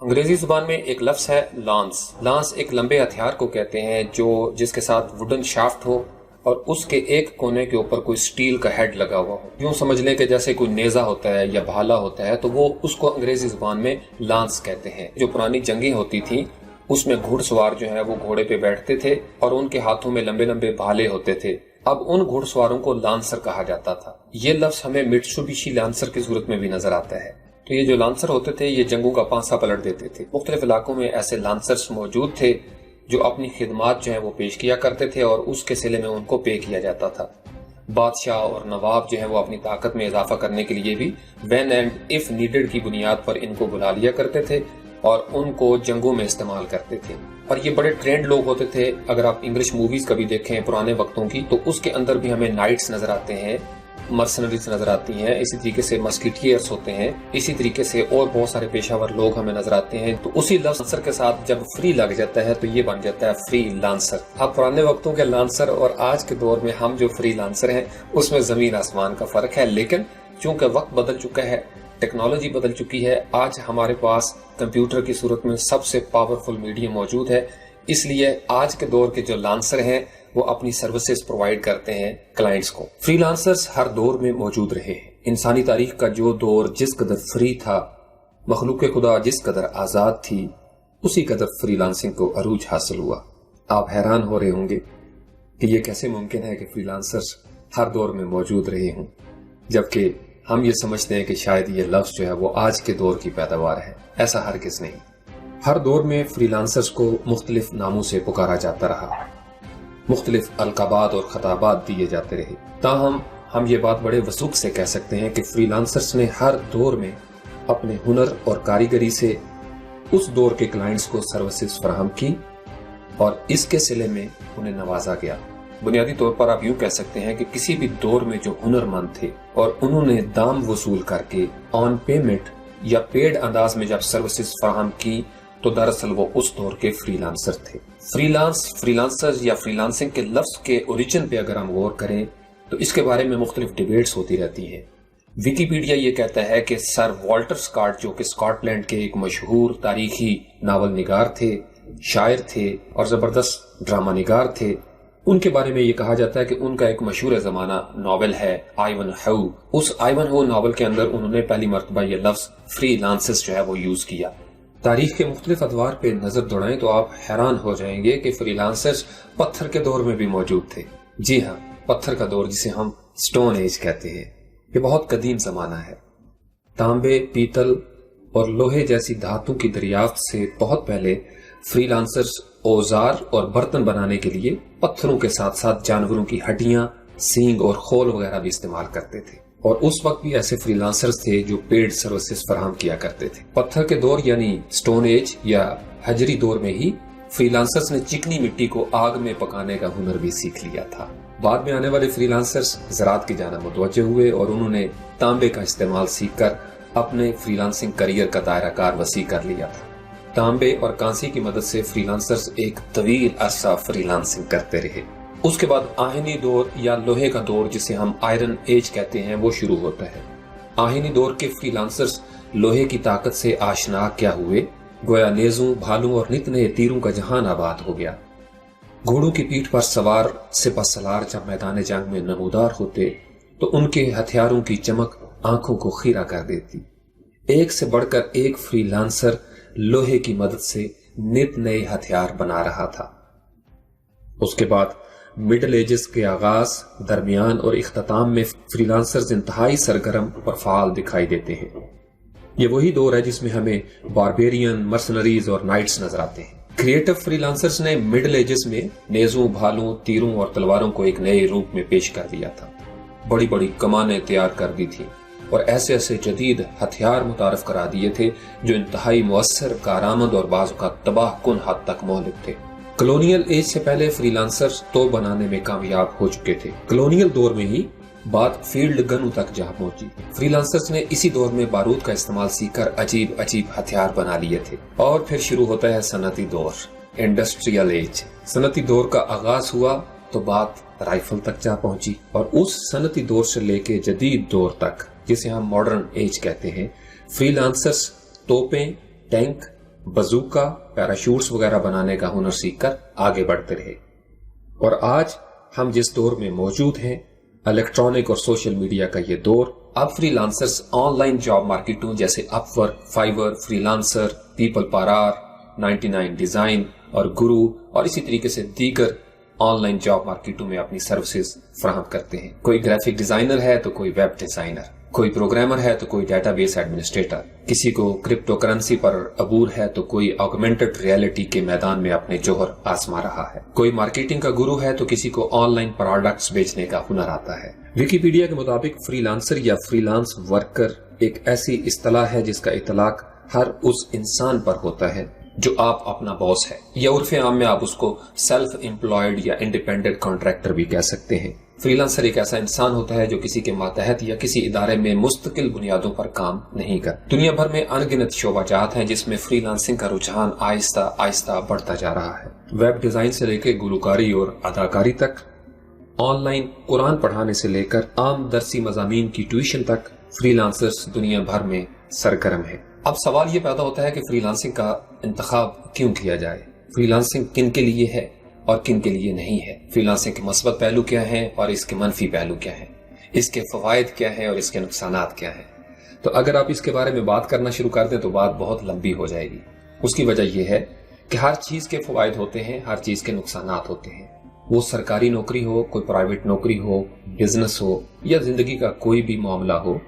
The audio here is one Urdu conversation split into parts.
انگریزی زبان میں ایک لفظ ہے لانس. لانس ایک لمبے ہتھیار کو کہتے ہیں جس کے ساتھ ووڈن شافٹ ہو اور اس کے ایک کونے کے اوپر کوئی سٹیل کا ہیڈ لگا ہوا ہو. یوں سمجھ لیں کہ جیسے کوئی نیزہ ہوتا ہے یا بھالا ہوتا ہے تو وہ اس کو انگریزی زبان میں لانس کہتے ہیں. جو پرانی جنگیں ہوتی تھیں اس میں گھڑ سوار جو ہے وہ گھوڑے پہ بیٹھتے تھے اور ان کے ہاتھوں میں لمبے لمبے بھالے ہوتے تھے. اب ان گھڑ سواروں کو لانسر کہا جاتا تھا. یہ لفظ ہمیں میٹسوبیشی لانسر کی صورت میں بھی نظر آتا ہے. تو یہ جو لانسر ہوتے تھے یہ جنگوں کا پانسا پلٹ دیتے تھے. مختلف علاقوں میں ایسے لانسرز موجود تھے جو اپنی خدمات جو ہیں وہ پیش کیا کرتے تھے اور اس کے صلے میں ان کو پے کیا جاتا تھا. بادشاہ اور نواب جو ہے وہ اپنی طاقت میں اضافہ کرنے کے لیے بھی وین اینڈ اف نیڈڈ کی بنیاد پر ان کو بلا لیا کرتے تھے اور ان کو جنگوں میں استعمال کرتے تھے. اور یہ بڑے ٹرینڈ لوگ ہوتے تھے. اگر آپ انگلش موویز کبھی دیکھیں پرانے وقتوں کی تو اس کے اندر بھی ہمیں نائٹس نظر آتے ہیں, مرسنریز نظر آتی ہیں, اسی طریقے سے مسکیٹیئرز ہوتے ہیں, اسی طریقے سے اور بہت سارے پیشہ ور لوگ ہمیں نظر آتے ہیں. تو اسی لفظ لانسر کے ساتھ جب فری لگ جاتا ہے تو یہ بن جاتا ہے فری لانسر. اب پرانے وقتوں کے لانسر اور آج کے دور میں ہم جو فری لانسر ہیں اس میں زمین آسمان کا فرق ہے. لیکن چونکہ وقت بدل چکا ہے, ٹیکنالوجی بدل چکی ہے, آج ہمارے پاس کمپیوٹر کی صورت میں سب سے پاورفل میڈیم موجود ہے, اس لیے آج کے دور کے جو لانسر ہیں وہ اپنی سروسز پرووائڈ کرتے ہیں کلائنٹس کو. فری لانسرز ہر دور میں موجود رہے ہیں. انسانی تاریخ کا جو دور جس قدر فری تھا, مخلوق خدا جس قدر آزاد تھی, اسی قدر فری لانسنگ کو عروج حاصل ہوا. آپ حیران ہو رہے ہوں گے کہ یہ کیسے ممکن ہے کہ فری لانسرز ہر دور میں موجود رہے ہوں, جبکہ ہم یہ سمجھتے ہیں کہ شاید یہ لفظ جو ہے وہ آج کے دور کی پیداوار ہے. ایسا ہرگز نہیں. ہر دور میں فری لانسرز کو مختلف ناموں سے پکارا جاتا رہا, مختلف القابات اور خطابات دیے جاتے رہے. تاہم ہم یہ بات بڑے وثوق سے کہہ سکتے ہیں کہ فری لانسرز نے ہر دور میں اپنے ہنر اور کاریگری سے اس دور کے کلائنٹس کو سروسز فراہم کی اور اس کے صلے میں انہیں نوازا گیا. بنیادی طور پر آپ یوں کہہ سکتے ہیں کہ کسی بھی دور میں جو ہنر مند تھے اور انہوں نے دام وصول کر کے آن پیمنٹ یا پیڈ انداز میں جب سروسز فراہم کی تو دراصل وہ اس دور کے فری لانسر تھے. فری لانسرز یا فری لانسنگ کے لفظ کے اوریجن پہ اگر ہم غور کریں تو اس کے بارے میں مختلف ڈیبیٹس ہوتی رہتی ہیں. ویکیپیڈیا یہ کہتا ہے کہ سر والٹر اسکاٹ جو کہ اسکاٹ لینڈ کے ایک مشہور تاریخی ناول نگار تھے, شاعر تھے اور زبردست ڈرامہ نگار تھے, ان کے بارے میں یہ کہا جاتا ہے کہ ان کا ایک مشہور زمانہ ناول ہے آئیون ہو. اس آئیون ہو ناول کے اندر انہوں نے پہلی مرتبہ یہ لفظ فری لانسرز جو ہے وہ یوز کیا. تاریخ کے مختلف ادوار پہ نظر دوڑائیں تو آپ حیران ہو جائیں گے کہ فری لانسرز پتھر کے دور میں بھی موجود تھے. جی ہاں, پتھر کا دور جسے ہم سٹون ایج کہتے ہیں, یہ بہت قدیم زمانہ ہے. تانبے, پیتل اور لوہے جیسی دھاتوں کی دریافت سے بہت پہلے فری لانسرز اوزار اور برتن بنانے کے لیے پتھروں کے ساتھ ساتھ جانوروں کی ہڈیاں, سینگ اور خول وغیرہ بھی استعمال کرتے تھے. اور اس وقت بھی ایسے فری لانسرز تھے جو پیڈ سروسز فراہم کیا کرتے تھے. پتھر کے دور یعنی سٹون ایج یا حجری دور میں ہی فری لانسرز نے چکنی مٹی کو آگ میں پکانے کا ہنر بھی سیکھ لیا تھا. بعد میں آنے والے فری لانسرز زراعت کی جانب متوجہ ہوئے اور انہوں نے تانبے کا استعمال سیکھ کر اپنے فری لانسنگ کریئر کا دائرہ کار وسیع کر لیا تھا. تانبے اور کانسی کی مدد سے فری لانسرز ایک طویل عرصہ فری لانسنگ کرتے رہے. اس کے بعد آہنی دور یا لوہے کا دور جسے ہم آئرن ایج کہتے ہیں وہ شروع ہوتا ہے. آہنی دور کے فری لانسرز لوہے کی طاقت سے آشنا کیا ہوئے, گویا نیزوں, بھالوں اور نت نئے تیروں کا جہان آباد ہو گیا. گھوڑوں کی پیٹھ پر سوار سپہ سالار جب میدان جنگ میں نمودار ہوتے تو ان کے ہتھیاروں کی چمک آنکھوں کو خیرہ کر دیتی. ایک سے بڑھ کر ایک فری لانسر لوہے کی مدد سے نت نئے ہتھیار بنا رہا تھا. اس کے بعد مڈل ایجز کے آغاز, درمیان اور اختتام میں فری لانسرز انتہائی سرگرم اور فعال دکھائی دیتے ہیں. یہ وہی دور ہے جس میں ہمیں باربیرین, مرسنریز اور نائٹس نظر آتے ہیں. کریٹو فری لانسرز نے مڈل ایجز میں نیزوں, بھالوں, تیروں اور تلواروں کو ایک نئے روپ میں پیش کر دیا تھا. بڑی بڑی کمانیں تیار کر دی تھی اور ایسے ایسے جدید ہتھیار متعارف کرا دیے تھے جو انتہائی مؤثر, کارآمد اور بعض اوقات تباہ کن حد تک مہلک تھے. کلونیل ایج سے پہلے فری لانسرز توپ بنانے میں کامیاب ہو چکے تھے. کلونیل دور میں ہی بات فیلڈ گنوں تک جا پہنچی. فری لانسرز نے اسی دور میں بارود کا استعمال سیکھ کر عجیب عجیب ہتھیار بنا لیے تھے. اور پھر شروع ہوتا ہے صنعتی دور, انڈسٹریل ایج. صنعتی دور کا آغاز ہوا تو بات رائفل تک جا پہنچی اور اس صنعتی دور سے لے کے جدید دور تک جسے ہم ماڈرن ایج کہتے ہیں, فری لانسرز توپیں, ٹینک بزوکا، پیراشوٹس وغیرہ بنانے کا ہنر سیکھ کر آگے بڑھتے رہے۔ اور آج ہم جس دور میں موجود ہیں، الیکٹرانک اور سوشل میڈیا کا یہ دور، اب free lancers on line job مارکیٹوں جیسے اپ work, فائیور، free lancer, people پارار، 99 design اور گرو اور اسی طریقے سے دیگر آن لائن جاب مارکیٹوں میں اپنی سروسز فراہم کرتے ہیں۔ کوئی گرافک ڈیزائنر ہے تو کوئی ویب ڈیزائنر، کوئی پروگرامر ہے تو کوئی ڈیٹا بیس ایڈمنسٹریٹر، کسی کو کرپٹو کرنسی پر عبور ہے تو کوئی آگمنٹڈ ریئلٹی کے میدان میں اپنے جوہر آزما رہا ہے، کوئی مارکیٹنگ کا گرو ہے تو کسی کو آن لائن پروڈکٹس بیچنے کا ہنر آتا ہے۔ ویکیپیڈیا کے مطابق فری لانسر یا فری لانس ورکر ایک ایسی اصطلاح ہے جس کا اطلاق ہر اس انسان پر ہوتا ہے جو آپ اپنا باس ہے، یا عرف عام میں آپ اس کو سیلف امپلائڈ یا انڈیپینڈنٹ کانٹریکٹر بھی کہہ سکتے ہیں۔ فری لانسر ایک ایسا انسان ہوتا ہے جو کسی کے ماتحت یا کسی ادارے میں مستقل بنیادوں پر کام نہیں کرتا۔ دنیا بھر میں ان گنت شعبہ جات ہیں جس میں فری لانسنگ کا رجحان آہستہ آہستہ بڑھتا جا رہا ہے۔ ویب ڈیزائن سے لے کے گلوکاری اور اداکاری تک، آن لائن قرآن پڑھانے سے لے کر عام درسی مضامین کی ٹیوشن تک، فری لانسرز دنیا بھر میں سرگرم ہیں۔ اب سوال یہ پیدا ہوتا ہے کہ فری لانسنگ کا انتخاب کیوں کیا جائے؟ فری لانسنگ کن کے لیے ہے اور کن کے لیے نہیں ہے؟ فری لانسنگ کے مثبت پہلو کیا ہیں اور اس کے منفی پہلو کیا ہیں؟ اس کے فوائد کیا ہیں اور اس کے نقصانات کیا ہیں؟ تو اگر آپ اس کے بارے میں بات کرنا شروع کر دیں تو بات بہت لمبی ہو جائے گی۔ اس کی وجہ یہ ہے کہ ہر چیز کے فوائد ہوتے ہیں، ہر چیز کے نقصانات ہوتے ہیں۔ وہ سرکاری نوکری ہو، کوئی پرائیویٹ نوکری ہو، بزنس ہو یا زندگی کا کوئی بھی معاملہ ہو،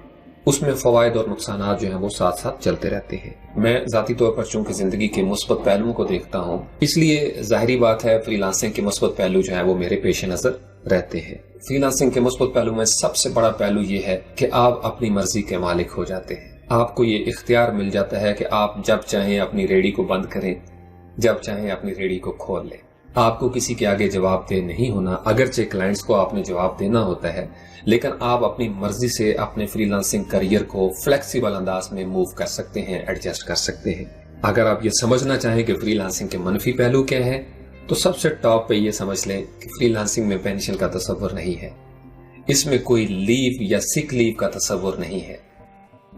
اس میں فوائد اور نقصانات جو ہیں وہ ساتھ ساتھ چلتے رہتے ہیں۔ میں ذاتی طور پر چونکہ زندگی کے مثبت پہلوؤں کو دیکھتا ہوں، اس لیے ظاہری بات ہے فری لانسنگ کے مثبت پہلو جو ہیں وہ میرے پیش نظر رہتے ہیں۔ فری لانسنگ کے مثبت پہلو میں سب سے بڑا پہلو یہ ہے کہ آپ اپنی مرضی کے مالک ہو جاتے ہیں۔ آپ کو یہ اختیار مل جاتا ہے کہ آپ جب چاہیں اپنی ریڑھی کو بند کریں، جب چاہیں اپنی ریڑھی کو کھول لیں۔ آپ کو کسی کے آگے جواب دہ نہیں ہونا، اگرچہ کلائنٹس کو آپ نے جواب دینا ہوتا ہے، لیکن آپ اپنی مرضی سے اپنے فری لانسنگ کریئر کو فلیکسیبل انداز میں موو کر سکتے ہیں، ایڈجسٹ کر سکتے ہیں۔ اگر آپ یہ سمجھنا چاہیں کہ فری لانسنگ کے منفی پہلو کیا ہیں تو سب سے ٹاپ پہ یہ سمجھ لیں کہ فری لانسنگ میں پینشن کا تصور نہیں ہے، اس میں کوئی لیو یا سک لیو کا تصور نہیں ہے۔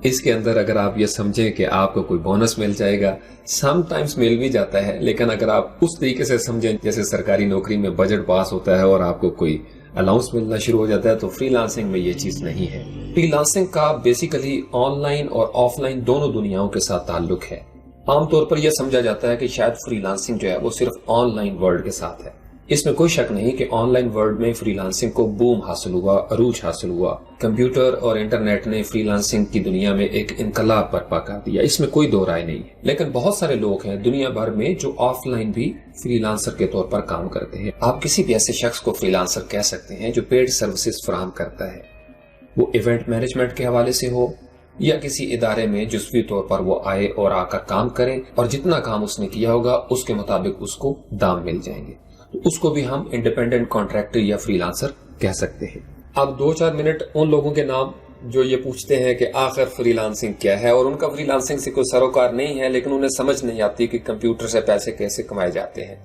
اس کے اندر اگر آپ یہ سمجھیں کہ آپ کو کوئی بونس مل جائے گا، سم ٹائمز مل بھی جاتا ہے، لیکن اگر آپ اس طریقے سے سمجھیں جیسے سرکاری نوکری میں بجٹ پاس ہوتا ہے اور آپ کو کوئی الاؤنس ملنا شروع ہو جاتا ہے، تو فری لانسنگ میں یہ چیز نہیں ہے۔ فری لانسنگ کا بیسیکلی آن لائن اور آف لائن دونوں دنیاؤں کے ساتھ تعلق ہے۔ عام طور پر یہ سمجھا جاتا ہے کہ شاید فری لانسنگ جو ہے وہ صرف آن لائن ورلڈ کے ساتھ ہے۔ اس میں کوئی شک نہیں کہ آن لائن ورلڈ میں فری لانسنگ کو بوم حاصل ہوا، عروج حاصل ہوا۔ کمپیوٹر اور انٹرنیٹ نے فری لانسنگ کی دنیا میں ایک انقلاب برپا کر دیا، اس میں کوئی دو رائے نہیں ہے۔ لیکن بہت سارے لوگ ہیں دنیا بھر میں جو آف لائن بھی فری لانسر کے طور پر کام کرتے ہیں۔ آپ کسی بھی ایسے شخص کو فری لانسر کہہ سکتے ہیں جو پیڈ سروسز فراہم کرتا ہے، وہ ایونٹ مینجمنٹ کے حوالے سے ہو یا کسی ادارے میں جزوی طور پر وہ آئے اور آ کر کام کریں اور جتنا کام اس نے کیا ہوگا اس کے مطابق اس کو دام مل جائیں گے، تو اس کو بھی ہم انڈیپینڈنٹ کانٹریکٹر یا فری لانسر کہہ سکتے ہیں۔ اب 2-4 منٹ ان لوگوں کے نام جو یہ پوچھتے ہیں کہ آخر فری لانسنگ کیا ہے، اور ان کا فری لانسنگ سے کوئی سروکار نہیں ہے لیکن انہیں سمجھ نہیں آتی کہ کمپیوٹر سے پیسے کیسے کمائے جاتے ہیں،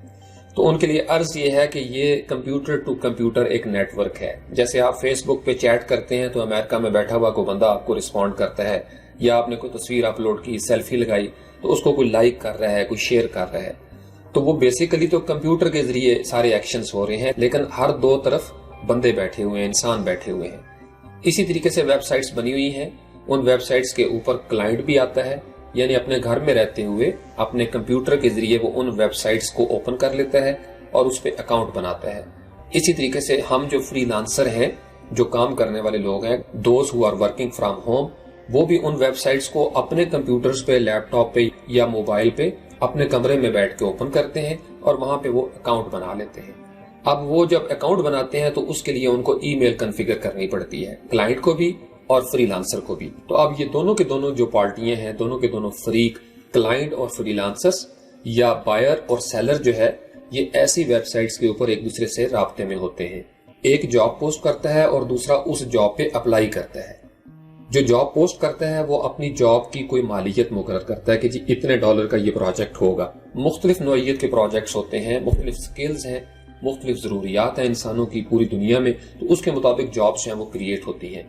تو ان کے لیے عرض یہ ہے کہ یہ کمپیوٹر ٹو کمپیوٹر ایک نیٹ ورک ہے۔ جیسے آپ فیس بک پہ چیٹ کرتے ہیں تو امریکہ میں بیٹھا ہوا کوئی بندہ آپ کو رسپونڈ کرتا ہے، یا آپ نے کوئی تصویر اپلوڈ کی، سیلفی لگائی تو اس کو کوئی لائک کر رہا ہے، کوئی شیئر کر رہا ہے، تو وہ بیسیکلی تو کمپیوٹر کے ذریعے سارے ایکشنز ہو رہے ہیں، لیکن ہر دو طرف بندے بیٹھے ہوئے ہیں، انسان بیٹھے ہوئے ہیں۔ اسی طریقے سے ویب سائٹس بنی ہوئی ہیں، ان ویب سائٹس کے اوپر کلائنٹ بھی آتا ہے، یعنی اپنے گھر میں رہتے ہوئے اپنے کمپیوٹر کے ذریعے وہ ان ویب سائٹس کو اوپن کر لیتا ہے اور اس پہ اکاؤنٹ بناتا ہے۔ اسی طریقے سے ہم جو فری لانسر ہیں، جو کام کرنے والے لوگ ہیں، those who are working from home, وہ بھی ان ویب سائٹس کو اپنے کمپیوٹرز پہ، لیپ ٹاپ پہ یا موبائل پہ اپنے کمرے میں بیٹھ کے اوپن کرتے ہیں اور وہاں پہ وہ اکاؤنٹ بنا لیتے ہیں۔ اب وہ جب اکاؤنٹ بناتے ہیں تو اس کے لیے ان کو ای میل کنفیگر کرنی پڑتی ہے، کلائنٹ کو بھی اور فری لانسر کو بھی۔ تو اب یہ دونوں کے دونوں جو پارٹیاں ہیں، دونوں کے دونوں فریق، کلائنٹ اور فری لانسرز یا بائر اور سیلر جو ہے، یہ ایسی ویب سائٹس کے اوپر ایک دوسرے سے رابطے میں ہوتے ہیں۔ ایک جاب پوسٹ کرتا ہے اور دوسرا اس جاب پہ اپلائی کرتا ہے۔ جو جاب پوسٹ کرتا ہے وہ اپنی جاب کی کوئی مالیت مقرر کرتا ہے کہ جی اتنے ڈالر کا یہ پروجیکٹ ہوگا۔ مختلف نوعیت کے پروجیکٹس ہوتے ہیں، مختلف سکلز ہیں، مختلف ضروریات ہیں انسانوں کی پوری دنیا میں، تو اس کے مطابق جابس ہیں وہ کریٹ ہوتی ہیں۔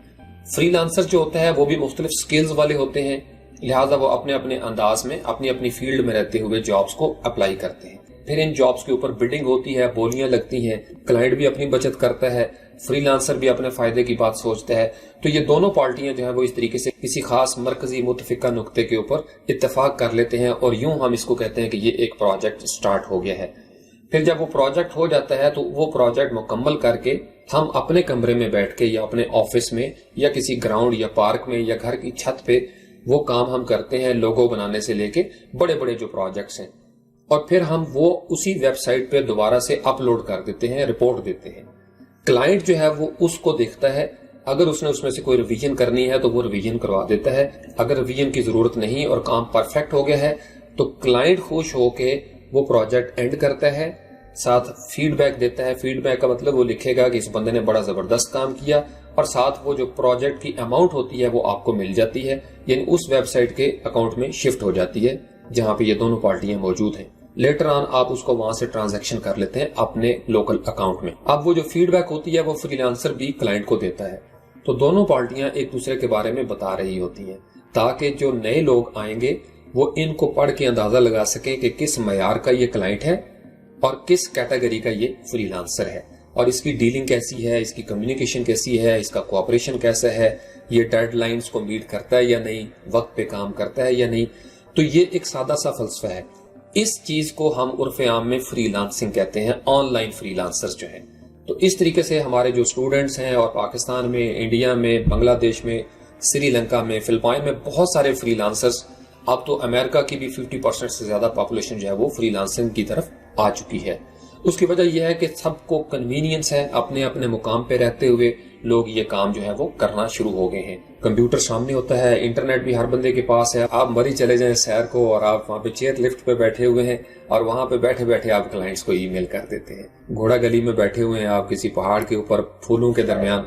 فری لانسر جو ہوتا ہے وہ بھی مختلف سکلز والے ہوتے ہیں، لہٰذا وہ اپنے اپنے انداز میں اپنی اپنی فیلڈ میں رہتے ہوئے جابز کو اپلائی کرتے ہیں. پھر ان جابز کے اوپر بڈنگ ہوتی ہے، بولیاں لگتی ہیں، کلائنٹ بھی اپنی بچت کرتا ہے، فری لانسر بھی اپنے فائدے کی بات سوچتا ہے. تو یہ دونوں پارٹیاں جو ہیں وہ اس طریقے سے کسی خاص مرکزی متفقہ نقطے کے اوپر اتفاق کر لیتے ہیں اور یوں ہم اس کو کہتے ہیں کہ یہ ایک پروجیکٹ سٹارٹ ہو گیا ہے. پھر جب وہ پروجیکٹ ہو جاتا ہے تو وہ پروجیکٹ مکمل کر کے ہم اپنے کمرے میں بیٹھ کے یا اپنے آفس میں یا کسی گراؤنڈ یا پارک میں یا گھر کی چھت پہ وہ کام ہم کرتے ہیں، لوگو بنانے سے لے کے بڑے بڑے جو پروجیکٹس ہیں، اور پھر ہم وہ اسی ویب سائٹ پہ دوبارہ سے اپلوڈ کر دیتے ہیں، رپورٹ دیتے ہیں. کلائنٹ جو ہے وہ اس کو دیکھتا ہے، اگر اس نے اس میں سے کوئی ریویژن کرنی ہے تو وہ ریویژن کروا دیتا ہے، اگر ریویژن کی ضرورت نہیں اور کام پرفیکٹ ہو گیا ہے تو کلائنٹ خوش ہو کے وہ پروجیکٹ اینڈ کرتا ہے، ساتھ فیڈ بیک دیتا ہے. فیڈ بیک کا مطلب وہ لکھے گا کہ اس بندے نے بڑا زبردست کام کیا، اور ساتھ وہ جو پروجیکٹ کی اماؤنٹ ہوتی ہے وہ آپ کو مل جاتی ہے، یعنی اس ویب سائٹ کے اکاؤنٹ میں شفٹ ہو جاتی ہے جہاں پہ یہ دونوں پارٹیاں موجود ہیں. لیٹر آن آپ اس کو وہاں سے ٹرانزیکشن کر لیتے ہیں اپنے لوکل اکاؤنٹ میں. اب وہ جو فیڈ بیک ہوتی ہے وہ فری لانسر بھی کلائنٹ کو دیتا ہے. تو دونوں پارٹیاں ایک دوسرے کے بارے میں بتا رہی ہوتی ہیں تاکہ جو نئے لوگ آئیں گے وہ ان کو پڑھ کے اندازہ لگا سکیں کہ کس معیار کا یہ کلائنٹ ہے اور کس کیٹیگری کا یہ فری لانسر ہے، اور اس کی ڈیلنگ کیسی ہے، اس کی کمیونیکیشن کیسی ہے، اس کا کوآپریشن کیسا ہے، یہ ڈیڈ لائنز کو میٹ کرتا ہے یا نہیں، وقت پہ کام کرتا ہے یا نہیں. تو یہ ایک سادہ سا فلسفہ ہے. اس چیز کو ہم عرف عام میں فری لانسنگ کہتے ہیں، آن لائن فری لانسرز جو ہیں. تو اس طریقے سے ہمارے جو اسٹوڈنٹس ہیں، اور پاکستان میں، انڈیا میں، بنگلہ دیش میں، سری لنکا میں، فلپائن میں بہت سارے فری لانسرز، اب تو امریکہ کی بھی 50% سے زیادہ پاپولیشن جو ہے وہ فری لانسنگ کی طرف آ چکی ہے. اس کی وجہ یہ ہے کہ سب کو کنوینئنس ہے، اپنے اپنے مقام پہ رہتے ہوئے لوگ یہ کام جو ہے وہ کرنا شروع ہو گئے ہیں. کمپیوٹر سامنے ہوتا ہے، انٹرنیٹ بھی ہر بندے کے پاس ہے. آپ مری چلے جائیں سیر کو اور آپ وہاں پہ چیئر لفٹ پہ بیٹھے ہوئے ہیں اور وہاں پہ بیٹھے بیٹھے آپ کلائنٹس کو ای میل کر دیتے ہیں. گھوڑا گلی میں بیٹھے ہوئے ہیں آپ کسی پہاڑ کے اوپر پھولوں کے درمیان،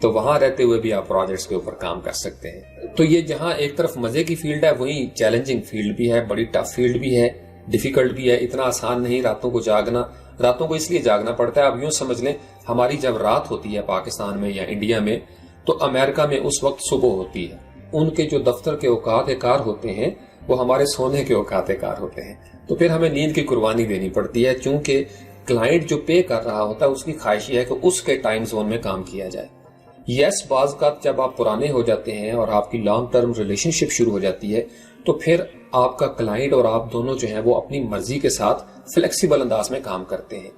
تو وہاں رہتے ہوئے بھی آپ پروجیکٹس کے اوپر کام کر سکتے ہیں. تو یہ جہاں ایک طرف مزے کی فیلڈ ہے، وہیں چیلنجنگ فیلڈ بھی ہے، بڑی ٹف فیلڈ بھی ہے، ڈیفیکلٹ بھی ہے. اتنا آسان نہیں راتوں کو جاگنا. راتوں کو اس لیے جاگنا پڑتا ہے، آپ یوں سمجھ لیں ہماری جب رات ہوتی ہے پاکستان میں یا انڈیا میں تو امریکہ میں اس وقت صبح ہوتی ہے. ان کے جو دفتر کے اوقات کار ہوتے ہیں وہ ہمارے سونے کے اوقات کار ہوتے ہیں. تو پھر ہمیں نیند کی قربانی دینی پڑتی ہے، چونکہ کلائنٹ جو پے کر رہا ہوتا ہے اس کی خواہش ہے کہ اس کے ٹائم زون میں کام کیا جائے. یس، بعض اوقات جب آپ پرانے ہو جاتے ہیں اور آپ کی لانگ ٹرم ریلیشن شپ شروع ہو جاتی ہے تو پھر آپ کا کلائنٹ اور آپ دونوں جو ہیں وہ اپنی مرضی کے ساتھ فلیکسیبل انداز میں کام کرتے ہیں.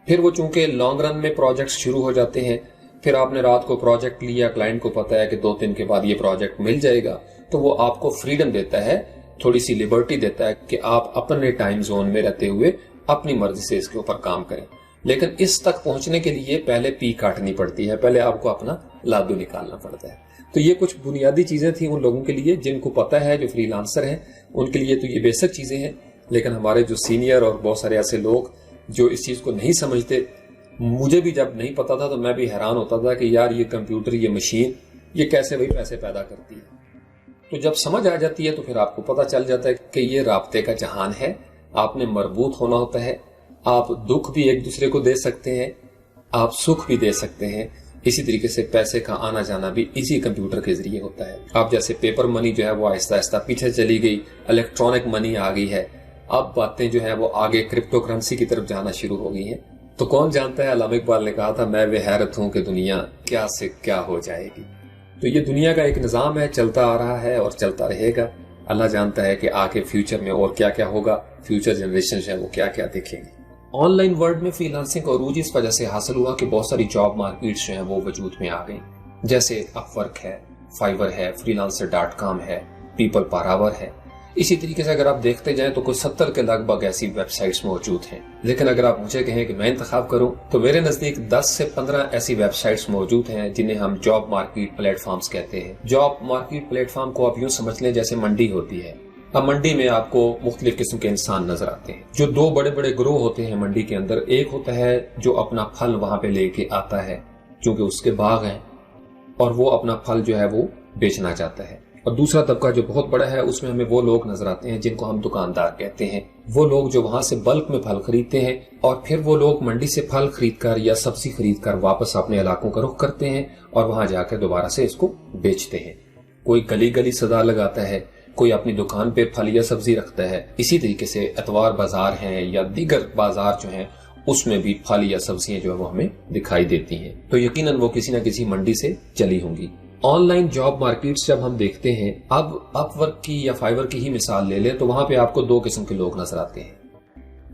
پھر وہ چونکہ لانگ رن میں پروجیکٹس شروع ہو جاتے ہیں، پھر آپ نے رات کو پروجیکٹ لیا، کلائنٹ کو پتا ہے کہ 2 دن کے بعد یہ پروجیکٹ مل جائے گا، تو وہ آپ کو فریڈم دیتا ہے، تھوڑی سی لبرٹی دیتا ہے کہ آپ اپنے ٹائم زون میں رہتے ہوئے اپنی مرضی سے اس کے اوپر کام کریں. لیکن اس تک پہنچنے کے لیے پہلے پی کاٹنی پڑتی ہے، پہلے آپ کو اپنا لادو نکالنا پڑتا ہے. تو یہ کچھ بنیادی چیزیں تھیں ان لوگوں کے لیے جن کو پتا ہے، جو فری لانسر ہیں ان کے لیے تو یہ بیسک چیزیں ہیں. لیکن ہمارے جو سینئر اور بہت سارے ایسے لوگ جو اس چیز کو نہیں سمجھتے، مجھے بھی جب نہیں پتا تھا تو میں بھی حیران ہوتا تھا کہ یار یہ کمپیوٹر، یہ مشین، یہ کیسے وہی پیسے پیدا کرتی ہے. تو جب سمجھ آ جاتی ہے تو پھر آپ کو پتا چل جاتا ہے کہ یہ رابطے کا جہان ہے. آپ نے مربوط ہونا ہوتا ہے، آپ دکھ بھی ایک دوسرے کو دے سکتے ہیں، آپ سکھ بھی دے سکتے ہیں. اسی طریقے سے پیسے کا آنا جانا بھی اسی کمپیوٹر کے ذریعے ہوتا ہے. اب جیسے پیپر منی جو ہے وہ آہستہ آہستہ پیچھے چلی گئی، الیکٹرانک منی آ گئی ہے، اب باتیں جو ہیں وہ آگے کرپٹو کرنسی کی طرف جانا شروع ہو گئی ہیں. تو کون جانتا ہے، علامہ اقبال نے کہا تھا میں بے حیرت ہوں کہ دنیا کیا سے کیا ہو جائے گی. تو یہ دنیا کا ایک نظام ہے، چلتا آ رہا ہے اور چلتا رہے گا. اللہ جانتا ہے کہ آگے فیوچر میں اور کیا کیا ہوگا، فیوچر جنریشن جو ہے وہ کیا کیا دیکھیں گے. آن لائن ورلڈ میں فری لانسنگ کا عروج اس وجہ سے حاصل ہوا کہ بہت ساری جاب مارکیٹس جو ہیں وہ وجود میں آ گئیں، جیسے اپ ورک ہے، فائیور ہے، freelancer.com ہے، پیپل پاراور ہے. اسی طریقے سے اگر آپ دیکھتے جائیں تو کوئی 70 کے لگ بھگ ایسی ویب سائٹس موجود ہیں. لیکن اگر آپ مجھے کہیں کہ میں انتخاب کروں تو میرے نزدیک 10 سے 15 ایسی ویب سائٹس موجود ہیں جنہیں ہم جاب مارکیٹ پلیٹ فارمز کہتے ہیں. جاب مارکیٹ پلیٹ فارم کو آپ یوں سمجھ لیں جیسے منڈی ہوتی ہے. اب منڈی میں آپ کو مختلف قسم کے انسان نظر آتے ہیں. جو 2 بڑے بڑے گروہ ہوتے ہیں منڈی کے اندر، ایک ہوتا ہے جو اپنا پھل وہاں پہ لے کے آتا ہے چونکہ اس کے باغ ہیں اور وہ اپنا پھل جو ہے وہ بیچنا چاہتا ہے. اور دوسرا طبقہ جو بہت بڑا ہے اس میں ہمیں وہ لوگ نظر آتے ہیں جن کو ہم دکاندار کہتے ہیں. وہ لوگ جو وہاں سے بلک میں پھل خریدتے ہیں اور پھر وہ لوگ منڈی سے پھل خرید کر یا سبزی خرید کر واپس اپنے علاقوں کا رخ کرتے ہیں اور وہاں جا کر دوبارہ سے اس کو بیچتے ہیں. کوئی گلی گلی صدا لگاتا ہے، کوئی اپنی دکان پہ پھل یا سبزی رکھتا ہے۔ اسی طریقے سے اتوار بازار ہیں یا دیگر بازار جو ہیں اس میں بھی پھل یا سبزیاں جو ہے وہ ہمیں دکھائی دیتی ہیں، تو یقیناً وہ کسی نہ کسی منڈی سے چلی ہوں گی۔ آن لائن جاب مارکیٹس جب ہم دیکھتے ہیں، اب اپ ورک کی یا فائیور کی ہی مثال لے لیں تو وہاں پہ آپ کو دو قسم کے لوگ نظر آتے ہیں۔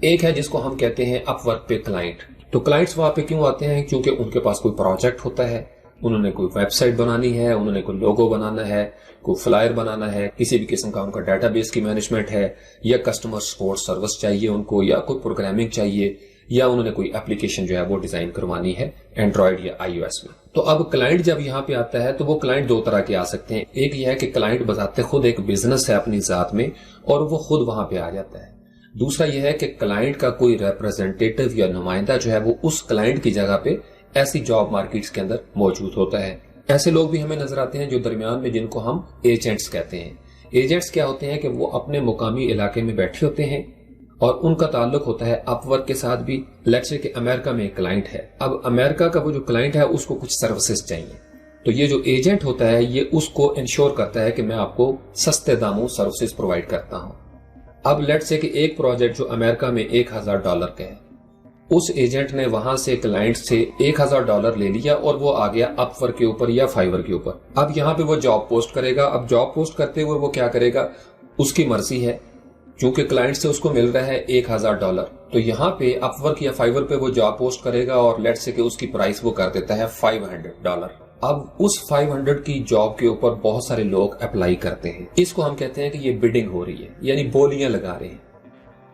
ایک ہے جس کو ہم کہتے ہیں اپ ورک پہ کلائنٹ۔ تو کلائنٹس وہاں پہ کیوں آتے ہیں؟ کیونکہ ان کے پاس کوئی پروجیکٹ ہوتا ہے، انہوں نے کوئی ویب سائٹ بنانی ہے، انہوں نے کوئی لوگو بنانا ہے، کوئی فلائر بنانا ہے، کسی بھی قسم کا ان کا ڈیٹا بیس کی مینجمنٹ ہے، یا کسٹمر سپورٹ سروس چاہیے ان کو، یا کوئی پروگرامنگ چاہیے، یا انہوں نے کوئی اپلیکیشن جو ہے وہ ڈیزائن کروانی ہے اینڈرائیڈ یا آئی او ایس میں۔ تو اب کلائنٹ جب یہاں پہ آتا ہے تو وہ کلائنٹ دو طرح کے آ سکتے ہیں۔ ایک یہ ہے کہ کلائنٹ بذات خود ایک بزنس ہے اپنی ذات میں اور وہ خود وہاں پہ آ جاتا ہے۔ دوسرا یہ ہے کہ کلائنٹ کا کوئی ریپرزینٹیٹو یا نمائندہ جو ہے وہ اس کلائنٹ کی جگہ پہ ایسی جاب مارکیٹس کے اندر موجود ہوتا ہے۔ ایسے لوگ بھی ہمیں نظر آتے ہیں جو درمیان میں، جن کو ہم ایجنٹس کہتے ہیں۔ ایجنٹس کیا ہوتے ہیں کہ وہ اپنے مقامی علاقے میں بیٹھے ہوتے ہیں اور ان کا تعلق ہوتا ہے اپ ورک کے ساتھ بھی۔ لیٹس سے کہ امریکہ میں ایک کلائنٹ ہے، اب امریکہ کا وہ جو کلائنٹ ہے اس کو کچھ سروسز چاہیے، تو یہ جو ایجنٹ ہوتا ہے یہ اس کو انشور کرتا ہے کہ میں آپ کو سستے داموں سروسز پرووائڈ کرتا ہوں۔ اب لیٹ سے کہ ایک پروجیکٹ جو امریکہ میں $1000 کا ہے، اس ایجنٹ نے وہاں سے کلائنٹ سے $1000 لے لیا اور وہ آ گیا اپ ورک کے اوپر یا فائیور کے اوپر۔ اب یہاں پہ وہ جاب پوسٹ کرے گا۔ اب جاب پوسٹ کرتے ہوئے وہ کیا کرے گا؟ اس کی مرضی ہے، چونکہ کلائنٹ سے اس کو مل رہا ہے $1000، تو یہاں پہ اپ ورک یا فائیور پہ وہ جاب پوسٹ کرے گا اور لیٹ سے کہ اس کی پرائس وہ کر دیتا ہے $500۔ اب اس 500 کی جاب کے اوپر بہت سارے لوگ اپلائی کرتے ہیں، اس کو ہم کہتے ہیں کہ یہ بڈنگ ہو رہی ہے، یعنی بولیاں لگا رہے ہیں۔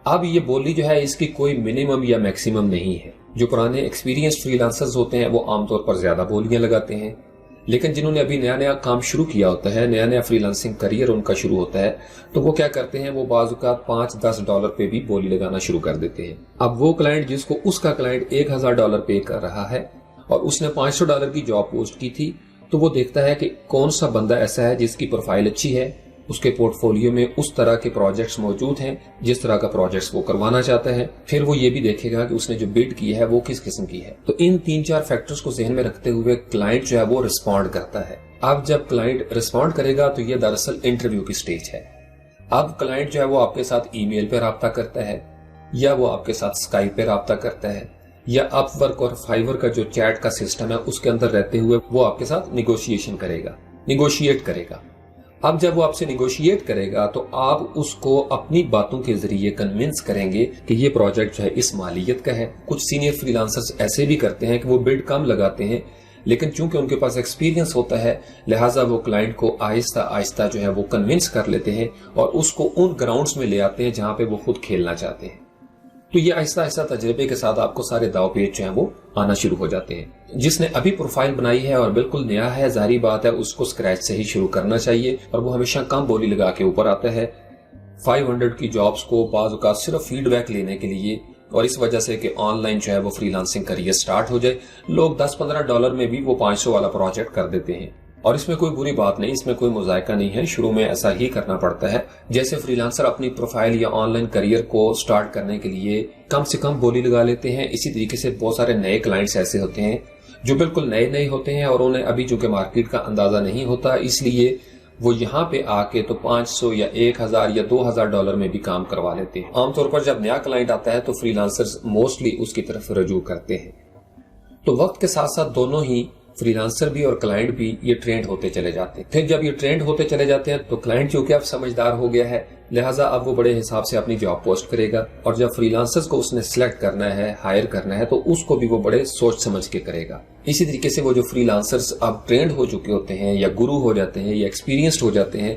اب یہ بولی جو ہے اس کی کوئی منیمم یا میکسیمم نہیں ہے۔ جو پرانے ایکسپیرینس فری لانسرز ہوتے ہیں وہ عام طور پر زیادہ بولیاں لگاتے ہیں، لیکن جنہوں نے ابھی نیا کام شروع کیا ہوتا ہے، نیا فری لانسنگ کریئر ان کا شروع ہوتا ہے، تو وہ کیا کرتے ہیں؟ وہ بعض اوقات $5-10 پہ بھی بولی لگانا شروع کر دیتے ہیں۔ اب وہ کلائنٹ جس کو اس کا کلائنٹ $1000 پے کر رہا ہے اور اس نے $500 کی جاب پوسٹ کی تھی، تو وہ دیکھتا ہے کہ کون سا بندہ ایسا ہے جس کی پروفائل اچھی ہے، اس کے پورٹ فولیو میں اس طرح کے پروجیکٹس موجود ہیں جس طرح کا پروجیکٹس وہ کروانا چاہتا ہے۔ پھر وہ یہ بھی دیکھے گا کہ اس نے جو بڈ کی ہے وہ کس قسم کی ہے۔ تو ان 3-4 فیکٹرز کو ذہن میں رکھتے ہوئے کلائنٹ جو ہے وہ رسپونڈ کرتا ہے۔ اب جب کلائنٹ رسپونڈ کرے گا تو یہ دراصل انٹرویو کی سٹیج ہے۔ اب کلائنٹ جو ہے وہ آپ کے ساتھ ای میل پہ رابطہ کرتا ہے، یا وہ آپ کے ساتھ اسکائپ پہ رابطہ کرتا ہے، یا اپ ورک اور فائیور کا جو چیٹ کا سسٹم ہے اس کے اندر رہتے ہوئے وہ آپ کے ساتھ نیگوشیشن کرے گا، نیگوشیٹ کرے گا۔ اب جب وہ آپ سے نیگوشیٹ کرے گا تو آپ اس کو اپنی باتوں کے ذریعے کنونس کریں گے کہ یہ پروجیکٹ جو ہے اس مالیت کا ہے۔ کچھ سینئر فری لانسرز ایسے بھی کرتے ہیں کہ وہ بڈ کم لگاتے ہیں، لیکن چونکہ ان کے پاس ایکسپیرینس ہوتا ہے لہٰذا وہ کلائنٹ کو آہستہ آہستہ جو ہے وہ کنونس کر لیتے ہیں اور اس کو ان گراؤنڈز میں لے آتے ہیں جہاں پہ وہ خود کھیلنا چاہتے ہیں۔ تو یہ آہستہ آہستہ تجربے کے ساتھ آپ کو سارے داؤ پیچ جو ہیں وہ آنا شروع ہو جاتے ہیں۔ جس نے ابھی پروفائل بنائی ہے اور بالکل نیا ہے، ظاہری بات ہے اس کو اسکریچ سے ہی شروع کرنا چاہیے، اور وہ ہمیشہ کم بولی لگا کے اوپر آتا ہے۔ 500 کی جابز کو بعض اوقات صرف فیڈ بیک لینے کے لیے، اور اس وجہ سے کہ آن لائن جو ہے وہ فری لانسنگ کریئر سٹارٹ ہو جائے، لوگ $10-15 میں بھی وہ 500 والا پروجیکٹ کر دیتے ہیں۔ اور اس میں کوئی بری بات نہیں، اس میں کوئی مذائقہ نہیں ہے، شروع میں ایسا ہی کرنا پڑتا ہے۔ جیسے فری لانسر اپنی پروفائل یا آن لائن کریئر کو سٹارٹ کرنے کے لیے کم سے کم بولی لگا لیتے ہیں، اسی طریقے سے بہت سارے نئے کلائنٹس ایسے ہوتے ہیں جو بالکل نئے ہوتے ہیں اور انہیں ابھی چونکہ مارکیٹ کا اندازہ نہیں ہوتا، اس لیے وہ یہاں پہ آ کے تو 500 یا 1000 یا $2000 میں بھی کام کروا لیتے ہیں۔ عام طور پر جب نیا کلائنٹ آتا ہے تو فری لانسرز موسٹلی اس کی طرف رجوع کرتے ہیں۔ تو وقت کے ساتھ ساتھ دونوں ہی، فری لانسر بھی اور کلائنٹ بھی، یہ ٹرینڈ ہوتے چلے جاتے ہیں۔ پھر جب یہ ٹرینڈ ہوتے چلے جاتے ہیں تو کلائنٹ چونکہ اب سمجھدار ہو گیا ہے لہٰذا اب وہ بڑے حساب سے اپنی جاب پوسٹ کرے گا، اور جب فری لانسرز کو اس نے سلیکٹ کرنا ہے، ہائر کرنا ہے، تو اس کو بھی وہ بڑے سوچ سمجھ کے کرے گا۔ اسی طریقے سے وہ جو فری لانسرز اب ٹرینڈ ہو چکے ہوتے ہیں یا گرو ہو جاتے ہیں یا ایکسپیرینسڈ ہو جاتے ہیں،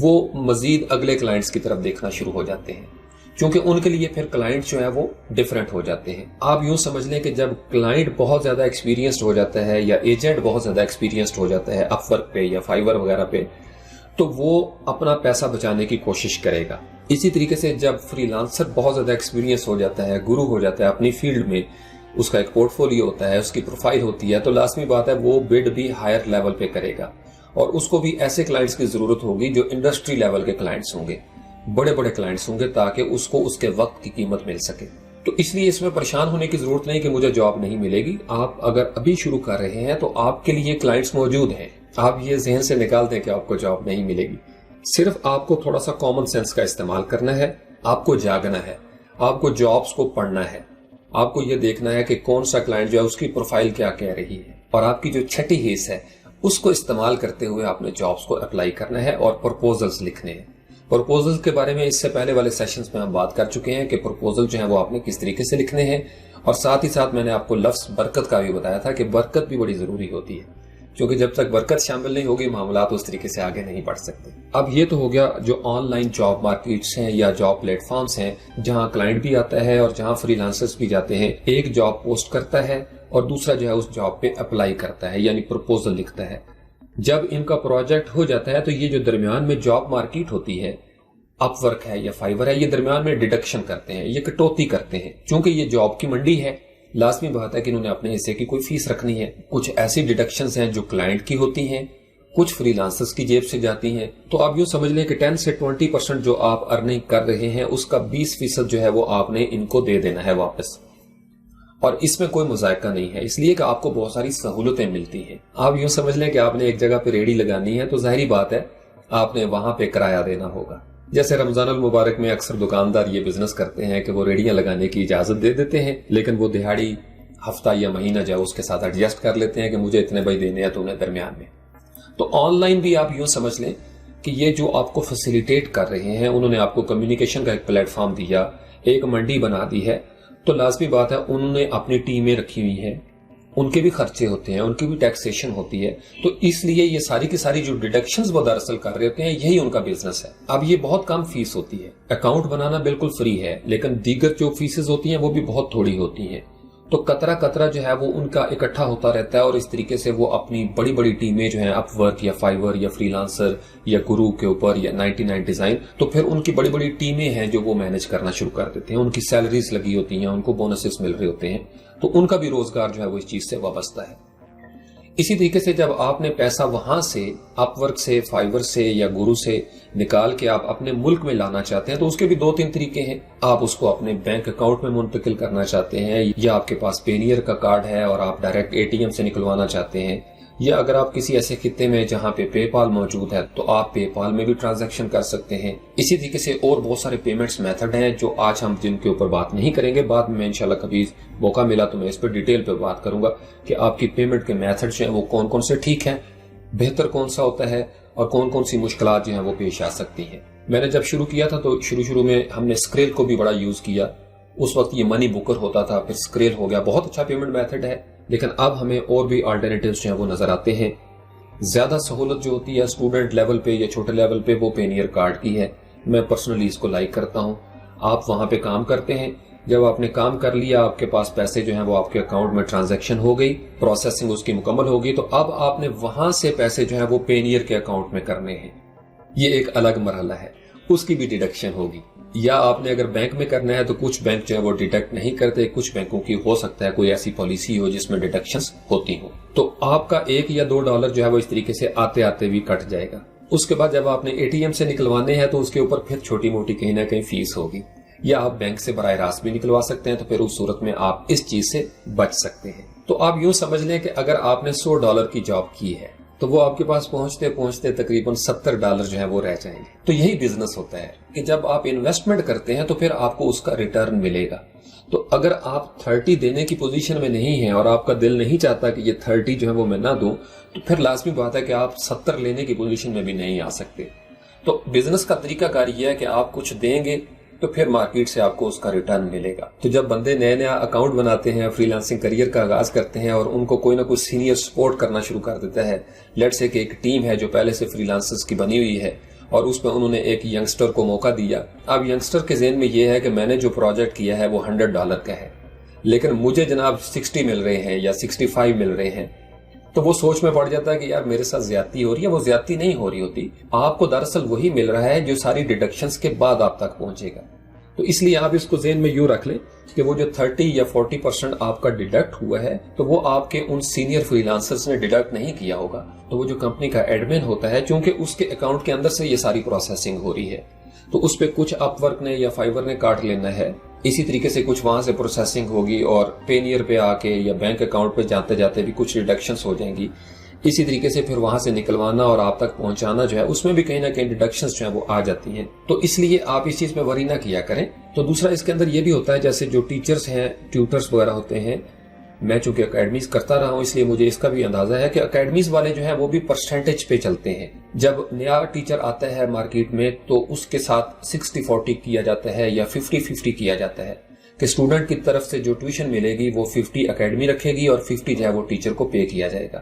وہ مزید اگلے کلائنٹس کی طرف دیکھنا شروع ہو جاتے ہیں، کیونکہ ان کے لیے پھر کلائنٹ جو ہے وہ ڈیفرنٹ ہو جاتے ہیں۔ آپ یوں سمجھ لیں کہ جب کلائنٹ بہت زیادہ ایکسپیرینسڈ ہو جاتا ہے یا ایجنٹ بہت زیادہ ایکسپیرینسڈ ہو جاتا ہے اپ ورک پہ یا فائیور وغیرہ پہ، تو وہ اپنا پیسہ بچانے کی کوشش کرے گا۔ اسی طریقے سے جب فری لانسر بہت زیادہ ایکسپیرینس ہو جاتا ہے، گرو ہو جاتا ہے اپنی فیلڈ میں، اس کا ایک پورٹ فولیو ہوتا ہے، اس کی پروفائل ہوتی ہے، تو لازمی بات ہے وہ بڈ بھی ہائر لیول پہ کرے گا، اور اس کو بھی ایسے کلائنٹس کی ضرورت ہوگی جو انڈسٹری لیول کے کلائنٹس ہوں گے، بڑے کلائنٹس ہوں گے، تاکہ اس کو اس کے وقت کی قیمت مل سکے۔ تو اس لیے اس میں پریشان ہونے کی ضرورت نہیں کہ مجھے جاب نہیں ملے گی۔ آپ اگر ابھی شروع کر رہے ہیں تو آپ کے لیے کلائنٹس موجود ہیں، آپ یہ ذہن سے نکال دیں کہ آپ کو جاب نہیں ملے گی. صرف آپ کو تھوڑا سا کامن سینس کا استعمال کرنا ہے. آپ کو جاگنا ہے, آپ کو جابز کو پڑھنا ہے, آپ کو یہ دیکھنا ہے کہ کون سا کلائنٹ جو ہے اس کی پروفائل کیا کہہ رہی ہے, اور آپ کی جو چھٹی حص ہے اس کو استعمال کرتے ہوئے آپ نے جابز کو اپلائی کرنا ہے اور پرپوزلز لکھنے ہیں. پرپوزل کے بارے میں اس سے پہلے والے سیشنز میں ہم بات کر چکے ہیں کہ پرپوزل جو ہے وہ آپ نے کس طریقے سے لکھنے ہیں, اور ساتھ ہی ساتھ میں نے آپ کو لفظ برکت کا بھی بتایا تھا کہ برکت بھی بڑی ضروری ہوتی ہے, کیونکہ جب تک برکت شامل نہیں ہوگی معاملات اس طریقے سے آگے نہیں بڑھ سکتے. اب یہ تو ہو گیا جو آن لائن جاب مارکیٹس ہیں یا جاب پلیٹ فارمز ہیں جہاں کلائنٹ بھی آتا ہے اور جہاں فری لانسرز بھی جاتے ہیں, ایک جاب پوسٹ کرتا ہے اور دوسرا جو ہے اس جاب پہ اپلائی کرتا ہے, یعنی پرپوزل لکھتا ہے. جب ان کا پروجیکٹ ہو جاتا ہے تو یہ جو درمیان میں جاب مارکیٹ ہوتی ہے, اپ ورک ہے یا فائیور ہے, یہ درمیان میں ڈیڈکشن کرتے ہیں, یہ کٹوتی کرتے ہیں. چونکہ یہ جاب کی منڈی ہے, لازمی بات ہے کہ انہوں نے اپنے حصے کی کوئی فیس رکھنی ہے. کچھ ایسی ڈیڈکشنز ہیں جو کلائنٹ کی ہوتی ہیں, کچھ فری لانسرز کی جیب سے جاتی ہیں. تو آپ یوں سمجھ لیں کہ 10 سے 20% جو آپ ارننگ کر رہے ہیں اس کا 20% جو ہے وہ آپ نے ان کو دے دینا ہے واپس, اور اس میں کوئی مذائقہ نہیں ہے, اس لیے کہ آپ کو بہت ساری سہولتیں ملتی ہیں. آپ یوں سمجھ لیں کہ آپ نے ایک جگہ پہ ریڑھی لگانی ہے تو ظاہری بات ہے آپ نے وہاں پہ کرایہ دینا ہوگا. جیسے رمضان المبارک میں اکثر دکاندار یہ بزنس کرتے ہیں کہ وہ ریڑیاں لگانے کی اجازت دے دیتے ہیں, لیکن وہ دہاڑی ہفتہ یا مہینہ جو ہے اس کے ساتھ ایڈجسٹ کر لیتے ہیں کہ مجھے اتنے بھائی دینے ہیں تو انہیں درمیان میں. تو آن لائن بھی آپ یوں سمجھ لیں کہ یہ جو آپ کو فیسیلیٹیٹ کر رہے ہیں, انہوں نے آپ کو کمیونیکیشن کا ایک پلیٹ فارم دیا, ایک منڈی بنا دی ہے, تو لازمی بات ہے انہوں نے اپنی ٹیمیں رکھی ہوئی ہیں, ان کے بھی خرچے ہوتے ہیں, ان کی بھی ٹیکسیشن ہوتی ہے. تو اس لیے یہ ساری کی ساری جو ڈیڈکشنز وہ دراصل کر رہے ہوتے ہیں یہی ان کا بزنس ہے. اب یہ بہت کم فیس ہوتی ہے, اکاؤنٹ بنانا بالکل فری ہے, لیکن دیگر جو فیسز ہوتی ہیں وہ بھی بہت تھوڑی ہوتی ہیں. تو قطرہ قطرہ جو ہے وہ ان کا اکٹھا ہوتا رہتا ہے, اور اس طریقے سے وہ اپنی بڑی بڑی ٹیمیں جو ہیں اپ ورک یا فائیور یا فری لانسر یا گرو کے اوپر یا 99 ڈیزائن, تو پھر ان کی بڑی بڑی ٹیمیں ہیں جو وہ مینج کرنا شروع کر دیتے ہیں. ان کی سیلریز لگی ہوتی ہیں, ان کو بونسز مل رہے ہوتے ہیں, تو ان کا بھی روزگار جو ہے وہ اس چیز سے وابستہ ہے. اسی طریقے سے جب آپ نے پیسہ وہاں سے اپ ورک سے, فائیور سے یا گرو سے نکال کے آپ اپنے ملک میں لانا چاہتے ہیں تو اس کے بھی 2-3 طریقے ہیں. آپ اس کو اپنے بینک اکاؤنٹ میں منتقل کرنا چاہتے ہیں, یا آپ کے پاس پینیئر کا کارڈ ہے اور آپ ڈائریکٹ ATM سے نکلوانا چاہتے ہیں, یا اگر آپ کسی ایسے خطے میں جہاں پہ پے پال موجود ہے تو آپ پے پال میں بھی ٹرانزیکشن کر سکتے ہیں. اسی طریقے سے اور بہت سارے پیمنٹس میتھڈ ہیں جو آج ہم جن کے اوپر بات نہیں کریں گے, بعد میں انشاءاللہ کبھی موقع ملا تو میں اس پہ ڈیٹیل پہ بات کروں گا کہ آپ کی پیمنٹ کے میتھڈ جو ہیں وہ کون کون سے ٹھیک ہیں, بہتر کون سا ہوتا ہے, اور کون کون سی مشکلات جو ہیں وہ پیش آ سکتی ہیں. میں نے جب شروع کیا تھا تو شروع میں ہم نے اسکریل کو بھی بڑا یوز کیا. اس وقت یہ منی بکر ہوتا تھا, پھر اسکریل ہو گیا, بہت اچھا پیمنٹ میتھڈ ہے, لیکن اب ہمیں اور بھی آلٹرنیٹیوز جو ہیں وہ نظر آتے ہیں. زیادہ سہولت جو ہوتی ہے اسٹوڈنٹ لیول پہ یا چھوٹے لیول پہ وہ پینیئر کارڈ کی ہے. میں پرسنلی اس کو لائک کرتا ہوں. آپ وہاں پہ کام کرتے ہیں, جب آپ نے کام کر لیا, آپ کے پاس پیسے جو ہیں وہ آپ کے اکاؤنٹ میں ٹرانزیکشن ہو گئی, پروسیسنگ اس کی مکمل ہو گئی, تو اب آپ نے وہاں سے پیسے جو ہیں وہ پینیئر کے اکاؤنٹ میں کرنے ہیں. یہ ایک الگ مرحلہ ہے, اس کی بھی ڈیڈکشن ہوگی. یا آپ نے اگر بینک میں کرنا ہے تو کچھ بینک جو ہے وہ ڈیڈکٹ نہیں کرتے, کچھ بینکوں کی ہو سکتا ہے کوئی ایسی پالیسی ہو جس میں ڈیڈکشنز ہوتی ہوں, تو آپ کا $1 یا $2 جو ہے وہ اس طریقے سے آتے آتے بھی کٹ جائے گا. اس کے بعد جب آپ نے ATM سے نکلوانے ہیں تو اس کے اوپر پھر چھوٹی موٹی کہیں نہ کہیں فیس ہوگی, یا آپ بینک سے براہ راست بھی نکلوا سکتے ہیں, تو پھر اس صورت میں آپ اس چیز سے بچ سکتے ہیں. تو آپ یوں سمجھ لیں کہ اگر آپ نے $100 کی جاب کی ہے تو وہ آپ کے پاس پہنچتے پہنچتے تقریباً $70 جو ہے وہ رہ جائیں گے. تو یہی بزنس ہوتا ہے کہ جب آپ انویسٹمنٹ کرتے ہیں تو پھر آپ کو اس کا ریٹرن ملے گا. تو اگر آپ 30 دینے کی پوزیشن میں نہیں ہیں اور آپ کا دل نہیں چاہتا کہ یہ 30 جو ہے وہ میں نہ دوں, تو پھر لازمی بات ہے کہ آپ 70 لینے کی پوزیشن میں بھی نہیں آ سکتے. تو بزنس کا طریقہ کار یہ ہے کہ آپ کچھ دیں گے تو پھر مارکیٹ سے آپ کو اس کا ریٹرن ملے گا. تو جب بندے نیا اکاؤنٹ بناتے ہیں, فری لانسنگ کریئر کا آغاز کرتے ہیں, اور ان کو کوئی نہ کوئی سینئر سپورٹ کرنا شروع کر دیتا ہے, لیٹ سے کہ ایک ٹیم ہے جو پہلے سے فری لانسرز کی بنی ہوئی ہے اور اس میں انہوں نے ایک ینگسٹر کو موقع دیا. اب ینگسٹر کے ذہن میں یہ ہے کہ میں نے جو پروجیکٹ کیا ہے وہ $100 کا ہے, لیکن مجھے جناب 60 مل رہے ہیں یا 65 مل رہے ہیں, تو وہ سوچ میں پڑ جاتا ہے کہ یار میرے ساتھ زیادتی ہو رہی ہے. وہ زیادتی نہیں ہو رہی ہوتی, آپ کو دراصل وہی مل رہا ہے جو ساری ڈیڈکشنز کے بعد آپ تک پہنچے گا. تو اس لیے آپ اس کو ذہن میں یوں رکھ لیں کہ وہ جو 30 یا 40% آپ کا ڈیڈکٹ ہوا ہے تو وہ آپ کے ان سینئر فری لانسرز نے ڈیڈکٹ نہیں کیا ہوگا. تو وہ جو کمپنی کا ایڈمن ہوتا ہے, چونکہ اس کے اکاؤنٹ کے اندر سے یہ ساری پروسیسنگ ہو رہی ہے, تو اس پہ کچھ اپ ورک نے یا فائیور نے کاٹ لینا ہے. اسی طریقے سے کچھ وہاں سے پروسیسنگ ہوگی اور پینیئر پہ آ کے یا بینک اکاؤنٹ پہ جاتے جاتے بھی کچھ ریڈکشنز ہو جائیں گی. اسی طریقے سے پھر وہاں سے نکلوانا اور آپ تک پہنچانا جو ہے اس میں بھی کہیں نہ کہیں ڈیڈکشنز جو ہیں وہ آ جاتی ہیں. تو اس لیے آپ اس چیز پہ وری نہ کیا کریں. تو دوسرا اس کے اندر یہ بھی ہوتا ہے جیسے جو ٹیچرز ہیں ٹیوٹرز وغیرہ ہوتے ہیں، میں چونکہ اکیڈمیز کرتا رہا ہوں اس لیے مجھے اس کا بھی اندازہ ہے کہ اکیڈمیز والے جو ہیں وہ بھی پرسنٹیج پہ چلتے ہیں. جب نیا ٹیچر آتا ہے مارکیٹ میں تو اس کے ساتھ 60-40 کیا جاتا ہے یا 50-50 کیا جاتا ہے کہ اسٹوڈنٹ کی طرف سے جو ٹیوشن ملے گی وہ 50 اکیڈمی رکھے گی اور 50 جو ہے وہ ٹیچر کو پے کیا جائے گا.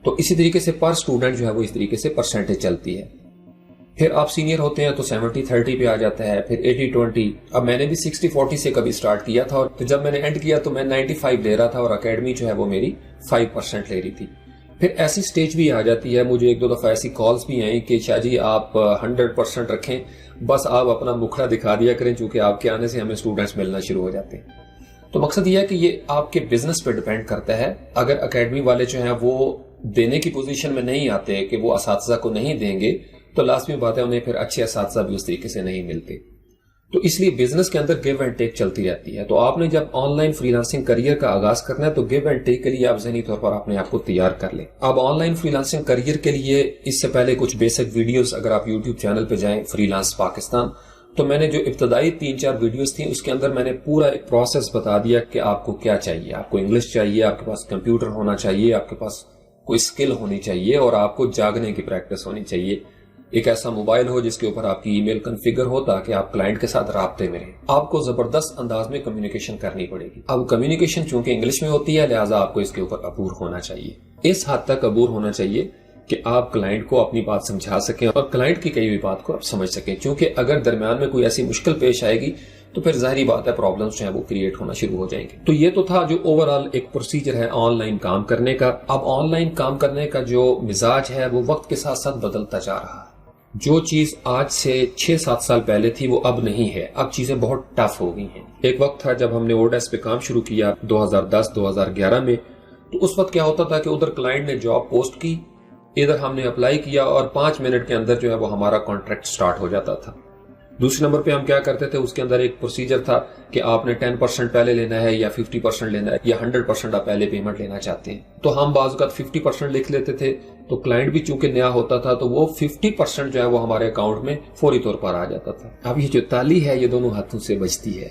تو اسی طریقے سے پر اسٹوڈنٹ جو ہے وہ اس طریقے سے پرسنٹیج چلتی ہے. پھر آپ سینئر ہوتے ہیں تو 70-30 پہ آ جاتا ہے، پھر 80-20. اب میں نے بھی 60-40 سے کبھی سٹارٹ کیا تھا، اور جب میں نے اینڈ کیا تو میں 95 لے رہا تھا اور اکیڈمی جو ہے وہ میری 5% لے رہی تھی. پھر ایسی سٹیج بھی آ جاتی ہے، مجھے 1-2 دفعہ ایسی کالز بھی آئیں کہ شاہ جی آپ 100% رکھیں، بس آپ اپنا مکھڑا دکھا دیا کریں چونکہ آپ کے آنے سے ہمیں اسٹوڈنٹس ملنا شروع ہو جاتے ہیں. تو مقصد یہ ہے کہ یہ آپ کے بزنس پہ ڈیپینڈ کرتا ہے. اگر اکیڈمی والے جو ہیں وہ دینے کی پوزیشن میں نہیں آتے کہ وہ اساتذہ کو نہیں دیں گے تو لازمی بات ہے انہیں پھر اچھے اساتذہ بھی اس طریقے سے نہیں ملتے. تو اس لیے بزنس کے اندر گیو اینڈ ٹیک چلتی رہتی ہے. تو آپ نے جب on line free lancing career کا آغاز کرنا ہے تو گیو اینڈ ٹیک کے لیے آپ ذہنی طور پر اپنے آپ کو تیار کر لیں. اب on line free lancing career کے لیے اس سے پہلے کچھ بیسک ویڈیوز اگر آپ یوٹیوب چینل پہ جائیں فری لانس پاکستان، تو میں نے جو ابتدائی 3-4 ویڈیوز تھیں اس کے اندر میں نے پورا ایک پروسیس بتا دیا کہ آپ کو کیا چاہیے. آپ کو انگلش چاہیے، آپ کے پاس کمپیوٹر ہونا چاہیے، آپ کے پاس کوئی سکل ہونی چاہیے، اور آپ کو جاگنے کی پریکٹس ہونی چاہیے. ایک ایسا موبائل ہو جس کے اوپر آپ کی ای میل کنفیگر ہو تاکہ آپ کلائنٹ کے ساتھ رابطے میں رہیں. آپ کو زبردست انداز میں کمیونیکیشن کرنی پڑے گی. اب کمیونیکیشن چونکہ انگلش میں ہوتی ہے لہٰذا آپ کو اس کے اوپر عبور ہونا چاہیے. اس حد تک عبور ہونا چاہیے کہ آپ کلائنٹ کو اپنی بات سمجھا سکیں اور کلائنٹ کی کئی ہوئی بات کو آپ سمجھ سکیں. چونکہ اگر درمیان میں کوئی ایسی مشکل پیش آئے گی تو پھر ظاہری بات ہے پرابلمز جو ہیں وہ کریٹ ہونا شروع ہو جائیں گے. تو یہ تو تھا جو اوورآل ایک پروسیجر ہے آن لائن کام کرنے کا. اب آن لائن کام کرنے کا جو مزاج ہے وہ وقت کے ساتھ ساتھ بدلتا جا رہا ہے. جو چیز آج سے 6-7 سال پہلے تھی وہ اب نہیں ہے. اب چیزیں بہت ٹف ہو گئی ہیں. ایک وقت تھا جب ہم نے اوڈیس پہ کام شروع کیا 2010-2011 میں، تو اس وقت کیا ہوتا تھا کہ ادھر کلائنٹ نے جاب پوسٹ کی، ادھر ہم نے اپلائی کیا اور 5 منٹ کے اندر جو ہے وہ ہمارا کانٹریکٹ سٹارٹ ہو جاتا تھا. دوسرے نمبر پہ ہم کیا کرتے تھے، اس کے اندر ایک پروسیجر تھا کہ آپ نے 10% پہلے لینا ہے یا 50% لینا ہے یا 100% آپ پہلے پیمنٹ لینا چاہتے ہیں. تو ہم بعض اوقات 50% لکھ لیتے تھے، تو کلائنٹ بھی چونکہ نیا ہوتا تھا تو وہ 50% جو ہے وہ ہمارے اکاؤنٹ میں فوری طور پر آ جاتا تھا. اب یہ جو تالی ہے یہ دونوں ہاتھوں سے بجتی ہے.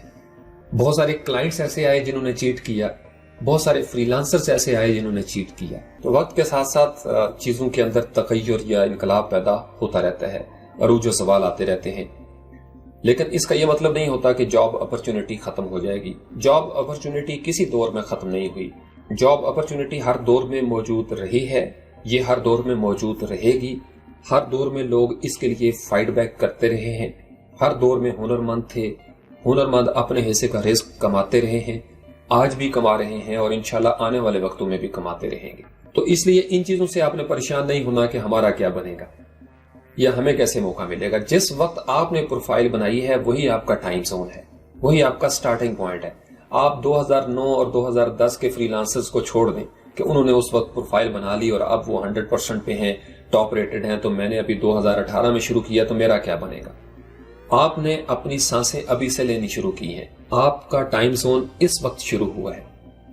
بہت سارے کلائنٹس ایسے آئے جنہوں نے چیٹ کیا، بہت سارے فری لانسرز ایسے آئے جنہوں نے چیٹ کیا. تو وقت کے ساتھ ساتھ چیزوں کے اندر تغیر یا انقلاب پیدا ہوتا رہتا ہے، عروج و زوال آتے رہتے ہیں. لیکن اس کا یہ مطلب نہیں ہوتا کہ جاب اپرچونٹی ختم ہو جائے گی. جاب اپرچونٹی کسی دور میں ختم نہیں ہوئی. جاب اپرچونٹی ہر دور میں موجود رہی ہے، یہ ہر دور میں موجود رہے گی. ہر دور میں لوگ اس کے لیے فائٹ بیک کرتے رہے ہیں. ہر دور میں ہنرمند تھے، ہنرمند اپنے حصے کا رزق کماتے رہے ہیں، آج بھی کما رہے ہیں اور انشاءاللہ آنے والے وقتوں میں بھی کماتے رہیں گے. تو اس لیے ان چیزوں سے آپ نے پریشان نہیں ہونا کہ ہمارا کیا بنے گا یا ہمیں کیسے موقع ملے گا. جس وقت آپ نے پروفائل بنائی ہے وہی آپ کا ٹائم زون ہے، وہی آپ کا سٹارٹنگ پوائنٹ ہے. آپ 2009 اور 2010 کے فری لانسرز کو چھوڑ دیں کہ انہوں نے اس وقت پروفائل بنا لی اور اب وہ 100% پہ ہیں، ٹاپ ریٹڈ ہیں، تو میں نے ابھی 2018 میں شروع کیا تو میرا کیا بنے گا. آپ نے اپنی سانسیں ابھی سے لینی شروع کی ہیں. آپ کا ٹائم زون اس وقت شروع ہوا ہے.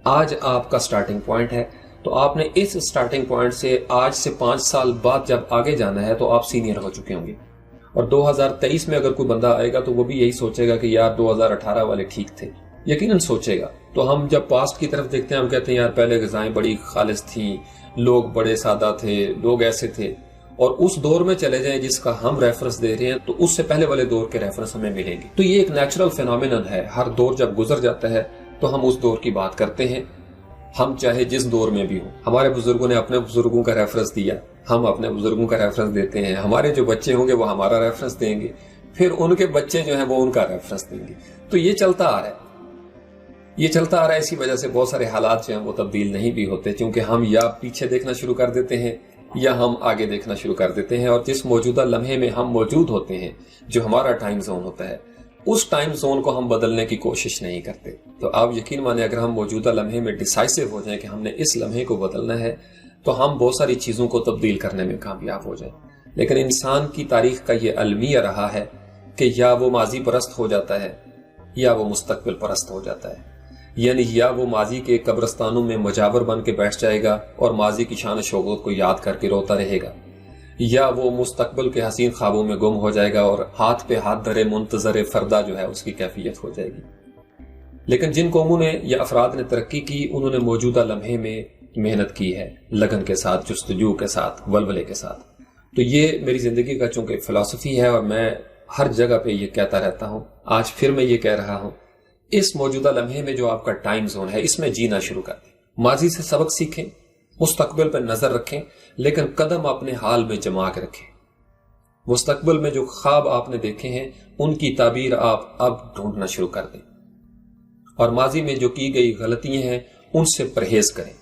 آج آپ کا سٹارٹنگ پوائنٹ ہے. تو آپ نے اس سٹارٹنگ پوائنٹ سے آج سے 5 سال بعد جب آگے جانا ہے تو آپ سینئر ہو چکے ہوں گے. اور 2023 میں اگر کوئی بندہ آئے گا تو وہ بھی یہی سوچے گا کہ یار 2018 والے ٹھیک تھے، یقیناً سوچے گا. تو ہم جب پاسٹ کی طرف دیکھتے ہیں ہم کہتے ہیں یار پہلے غذائیں بڑی خالص تھیں، لوگ بڑے سادہ تھے، لوگ ایسے تھے. اور اس دور میں چلے جائیں جس کا ہم ریفرنس دے رہے ہیں تو اس سے پہلے والے دور کے ریفرنس ہمیں ملیں گے. تو یہ ایک نیچرل فینومینن ہے. ہر دور جب گزر جاتا ہے تو ہم اس دور کی بات کرتے ہیں، ہم چاہے جس دور میں بھی ہوں. ہمارے بزرگوں نے اپنے بزرگوں کا ریفرنس دیا، ہم اپنے بزرگوں کا ریفرنس دیتے ہیں. ہمارے جو بچے ہوں گے وہ ہمارا ریفرنس دیں گے، پھر ان کے بچے جو ہیں وہ ان کا ریفرنس دیں گے. تو یہ چلتا آ رہا ہے، یہ چلتا آ رہا ہے. اسی وجہ سے بہت سارے حالات جو ہیں وہ تبدیل نہیں بھی ہوتے، کیونکہ ہم یا پیچھے دیکھنا شروع کر دیتے ہیں یا ہم آگے دیکھنا شروع کر دیتے ہیں. اور جس موجودہ لمحے میں ہم موجود ہوتے ہیں جو ہمارا ٹائم زون ہوتا ہے اس ٹائم زون کو ہم بدلنے کی کوشش نہیں کرتے. تو آپ یقین مانیں اگر ہم موجودہ لمحے میں ڈیسائسو ہو جائیں کہ ہم نے اس لمحے کو بدلنا ہے تو ہم بہت ساری چیزوں کو تبدیل کرنے میں کامیاب ہو جائیں. لیکن انسان کی تاریخ کا یہ المیہ رہا ہے کہ یا وہ ماضی پرست ہو جاتا ہے یا وہ مستقبل پرست ہو جاتا ہے. یعنی یا وہ ماضی کے قبرستانوں میں مجاور بن کے بیٹھ جائے گا اور ماضی کی شان و شوکت کو یاد کر کے روتا رہے گا، یا وہ مستقبل کے حسین خوابوں میں گم ہو جائے گا اور ہاتھ پہ ہاتھ دھرے منتظر فردا جو ہے اس کی کیفیت ہو جائے گی۔ لیکن جن قوموں نے یا افراد نے ترقی کی، انہوں نے موجودہ لمحے میں محنت کی ہے، لگن کے ساتھ، جستجو کے ساتھ، ولولے کے ساتھ۔ تو یہ میری زندگی کا چونکہ فلسفی ہے اور میں ہر جگہ پہ یہ کہتا رہتا ہوں، آج پھر میں یہ کہہ رہا ہوں، اس موجودہ لمحے میں جو آپ کا ٹائم زون ہے، اس میں جینا شروع کر دیں۔ ماضی سے سبق سیکھیں، مستقبل پر نظر رکھیں، لیکن قدم اپنے حال میں جما کے رکھیں۔ مستقبل میں جو خواب آپ نے دیکھے ہیں ان کی تعبیر آپ اب ڈھونڈنا شروع کر دیں، اور ماضی میں جو کی گئی غلطیاں ہیں ان سے پرہیز کریں۔